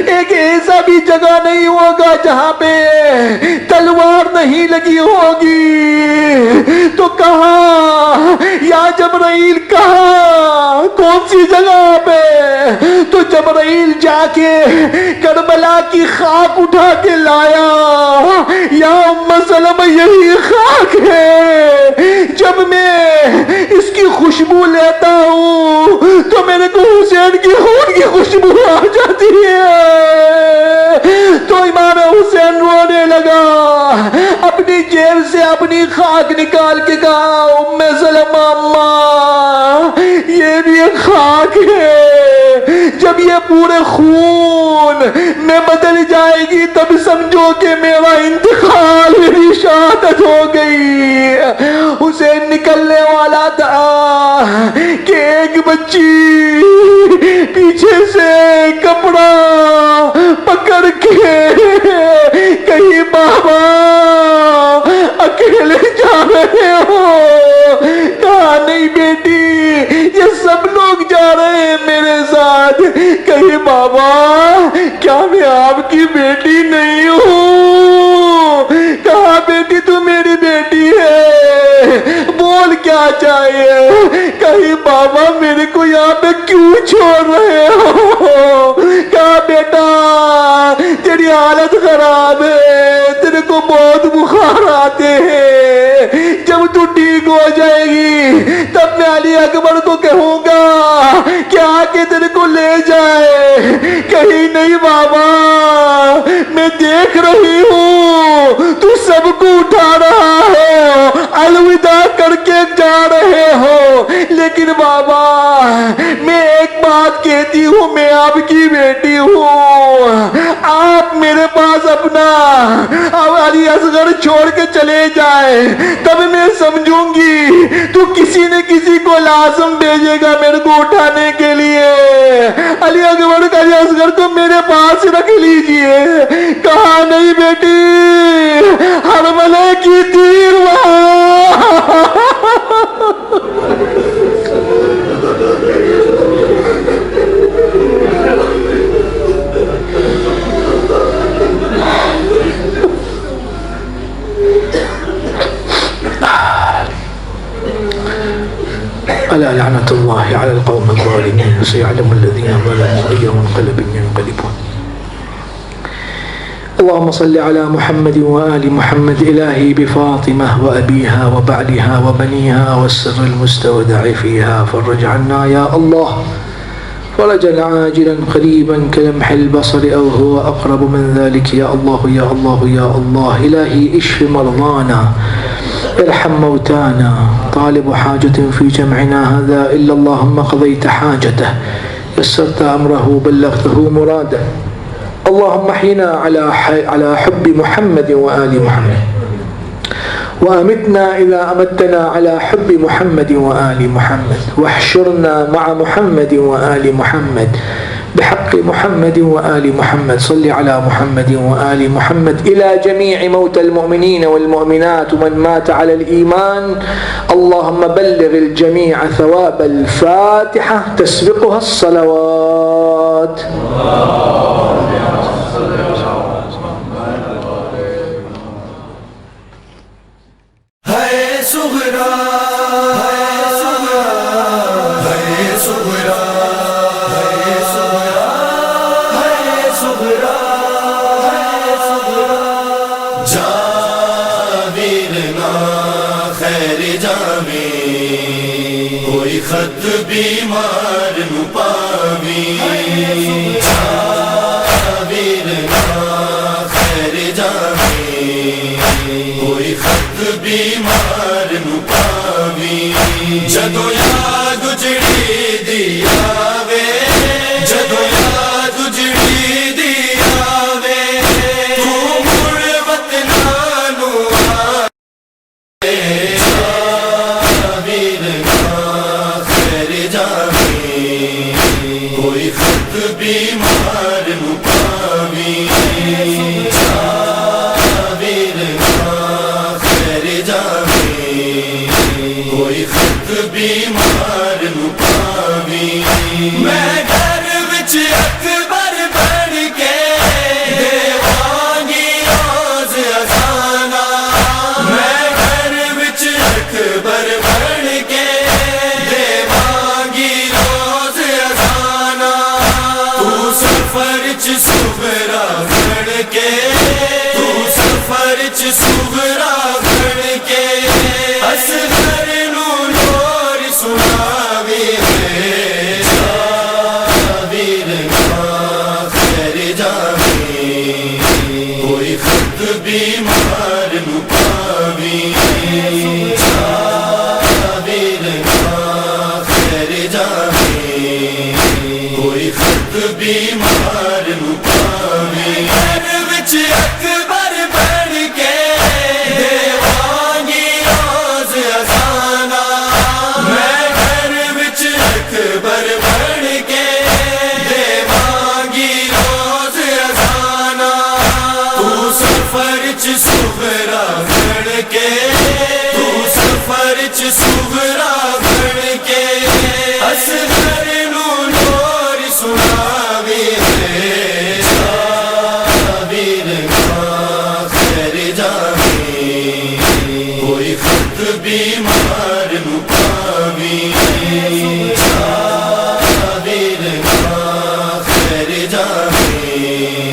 ایک ایسا بھی جگہ نہیں ہوگا جہاں پہ تلوار نہیں لگی ہوگی۔ تو کہا یا جبرائیل کہا کون سی جگہ پہ؟ تو جبرائیل جا کے کربلا کی خاک اٹھا کے لایا۔ یا ام سلمہ یہی خاک ہے، جب میں اس کی خوشبو لیتا ہوں تو میرے کو حسین کی خون کی خوشبو آ جاتی ہے۔ تو امام حسین رونے لگا، اپنی جیب سے اپنی خاک نکال کے کہا ام سلمہ اماں یہ بھی ایک خاک ہے، جب یہ پورے خون میں بدل جائے گی تب سمجھو کہ میرا انتقال، میری شہادت ہو گئی۔ حسین نکلنے والا تھا کہ ایک بچی پیچھے سے کپڑا پکڑ کے کہیں بابا اکیلے جا رہے ہو؟ کہا نہیں بیٹی یہ سب لوگ جا رہے ہیں میرے ساتھ۔ کہیں بابا کیا میں آپ کی بیٹی نہیں ہوں؟ کہا بیٹی تو میری بیٹی ہے، بول کیا چاہیے؟ کہیں بابا میرے کو یہاں پہ کیوں چھوڑ رہے ہو؟ کہا بیٹا تیری حالت خراب ہے، تیرے کو بہت بخار آتے ہیں، جب تو ٹھیک ہو جائے گی تب میں علی اکبر کو کہوں گا کہ آ کے تیرے کو لے جائے۔ کہیں نہیں بابا میں دیکھ رہی ہوں تو سب کو اٹھا رہا ہے، الوداع کر کے جا رہے ہو، لیکن بابا میں ایک بات کہتی ہوں، میں آپ کی بیٹی ہوں، آپ میرے پاس اپنا علی اصغر چھوڑ کے چلے جائے تب میں سمجھوں گی تو کسی نہ کسی کو لازم بھیجے گا میرے کو اٹھانے کے لیے۔ علی اکبر کا علی اصغر کو میرے پاس رکھ لیجئے۔ کہا نہیں بیٹی حرملہ کی تیر ألا لعنة الله على القوم الظالمين سيعلم الذين ظلموا أي منقلب ينقلبون. اللهم صل على محمد وآل محمد. إلهي بفاطمة وأبيها وبعلها وبنيها والسر المستودع فيها فرج عنا يا الله فرجا عاجلا قريبا كلمح البصر أو هو أقرب من ذلك يا الله يا الله يا الله. إلهي اشف مرضانا ارحم موتانا. طالب حاجة في جمعنا هذا إلا اللهم قضيت حاجته يسرت أمره بلغته مراده. اللهم احينا على حب محمد وآل محمد وأمتنا إذا أمتنا على حب محمد وآل محمد واحشرنا مع محمد وآل محمد بحق محمد وآل محمد. صل على محمد وآل محمد. إلى جميع موتى المؤمنين والمؤمنات ومن مات على الإيمان اللهم بلغ الجميع ثواب الفاتحة تسبقها الصلوات. صغرا ہے صغرا ہے صغرا ہے صغرا ہے صغرا ہے صغرا جاویرنا خیر جاوی کوئی خط بیمار نو پاوی جاویرنا خیر جاوی کوئی خط بیمار نو پاوی جدو یاد اجڑی دی آوے جدو یاد اجڑی دی آوے تو مڑ وطناں نو آوے جاویرنا خیر جاوی کوئی خط بیمار نو پاوی کوئی خط بیمار نو پاوی میں گھر وچ اکبر بن کے دیوانگی روز ازانا میں گھر وچ اکبر بن کے دیوانگی روز ازانا تو سفر چ صغرا بن کے تو سفر چ صغرا بن کے اصغر نو نور سناوی ہے جاویرنا خیر جاوی کوئی خط بیمار نو پاوی جاویرنا خیر جاوی کوئی خط بیمار نو پاوی گھر وچ اکبر بن کے دیوانگی روز ازانا میں گھر وچ اکبر بن کے دیوانگی روز ازانا تو سفر چ صغرا بن کے تو سفر چ صغرا بن کے اصغر نو نور سناوی ہے جاویرنا خیر جاوی کوئی خط بیمار نو پاوی جاویرنا خیر جاوی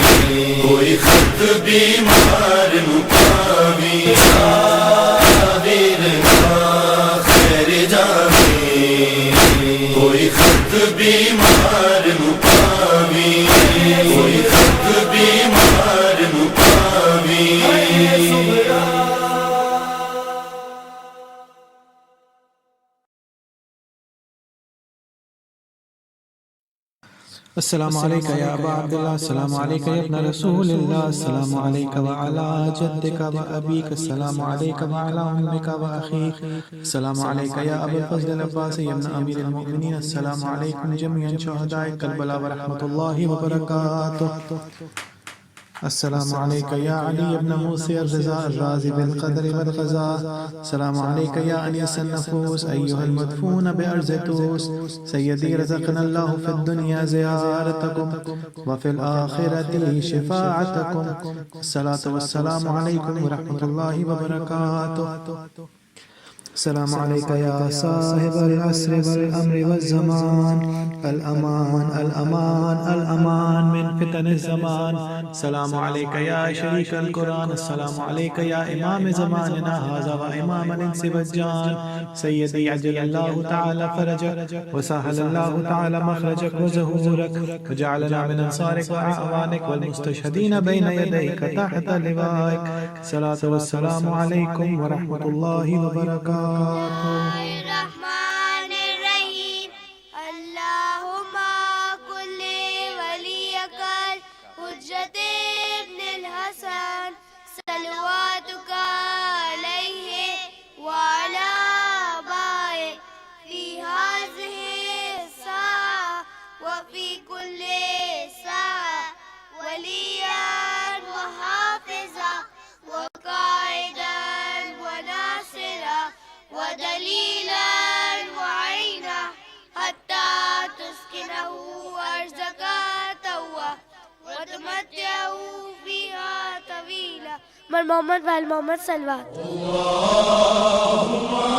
کوئی خط بیمار نو پاوی جاویرنا خیر جاوی کوئی خط بیمار نو پاوی کوئی خط بیمار نو پاوی السلام عليك يا أبا عبد الله السلام عليك يا ابن رسول الله السلام عليك وعلى جدك وأبيك السلام عليك وعلى أمك وأخيك السلام عليك يا أبا الفضل العباسي يا ابن أمير المؤمنين السلام عليكم جميعا شهداء كربلاء ورحمة الله وبركاته السلام عليك يا علي بن موسى الرضا الرازي بالقدر والقضاء السلام عليك يا أنيس النفوس أيها المدفون بأرض توس سيدي رزقنا الله في الدنيا زيارتكم وفي الآخرة شفاعتكم الصلاة والسلام عليكم ورحمة الله وبركاته السلام عليك يا صاحب العصر والأمر والزمان الأمان الأمان الأمان من فتن الزمان السلام عليك يا شريك القرآن السلام عليك يا إمام زماننا هذا وإمام الإنس والجان سيدي عجل الله تعالى فرجك وسهل الله تعالى مخرجك وزهورك وجعلنا من أنصارك وأعوانك والمستشهدين بين يديك تحت لوائك الصلاة والسلام عليكم ورحمة الله وبركاته الرحمن الرحيم اللهم كل وليك الحجة ابن الحسن صلواتك عليه وعلى آبائه في هذه الساعة وفي كل ساعة وليا وحافظا وقائدا وناصرا ودليلا وعينا حتى تسكنه أرزك توا وتمتعه فيها طويلا مر محمد وال محمد صلوات. اللهم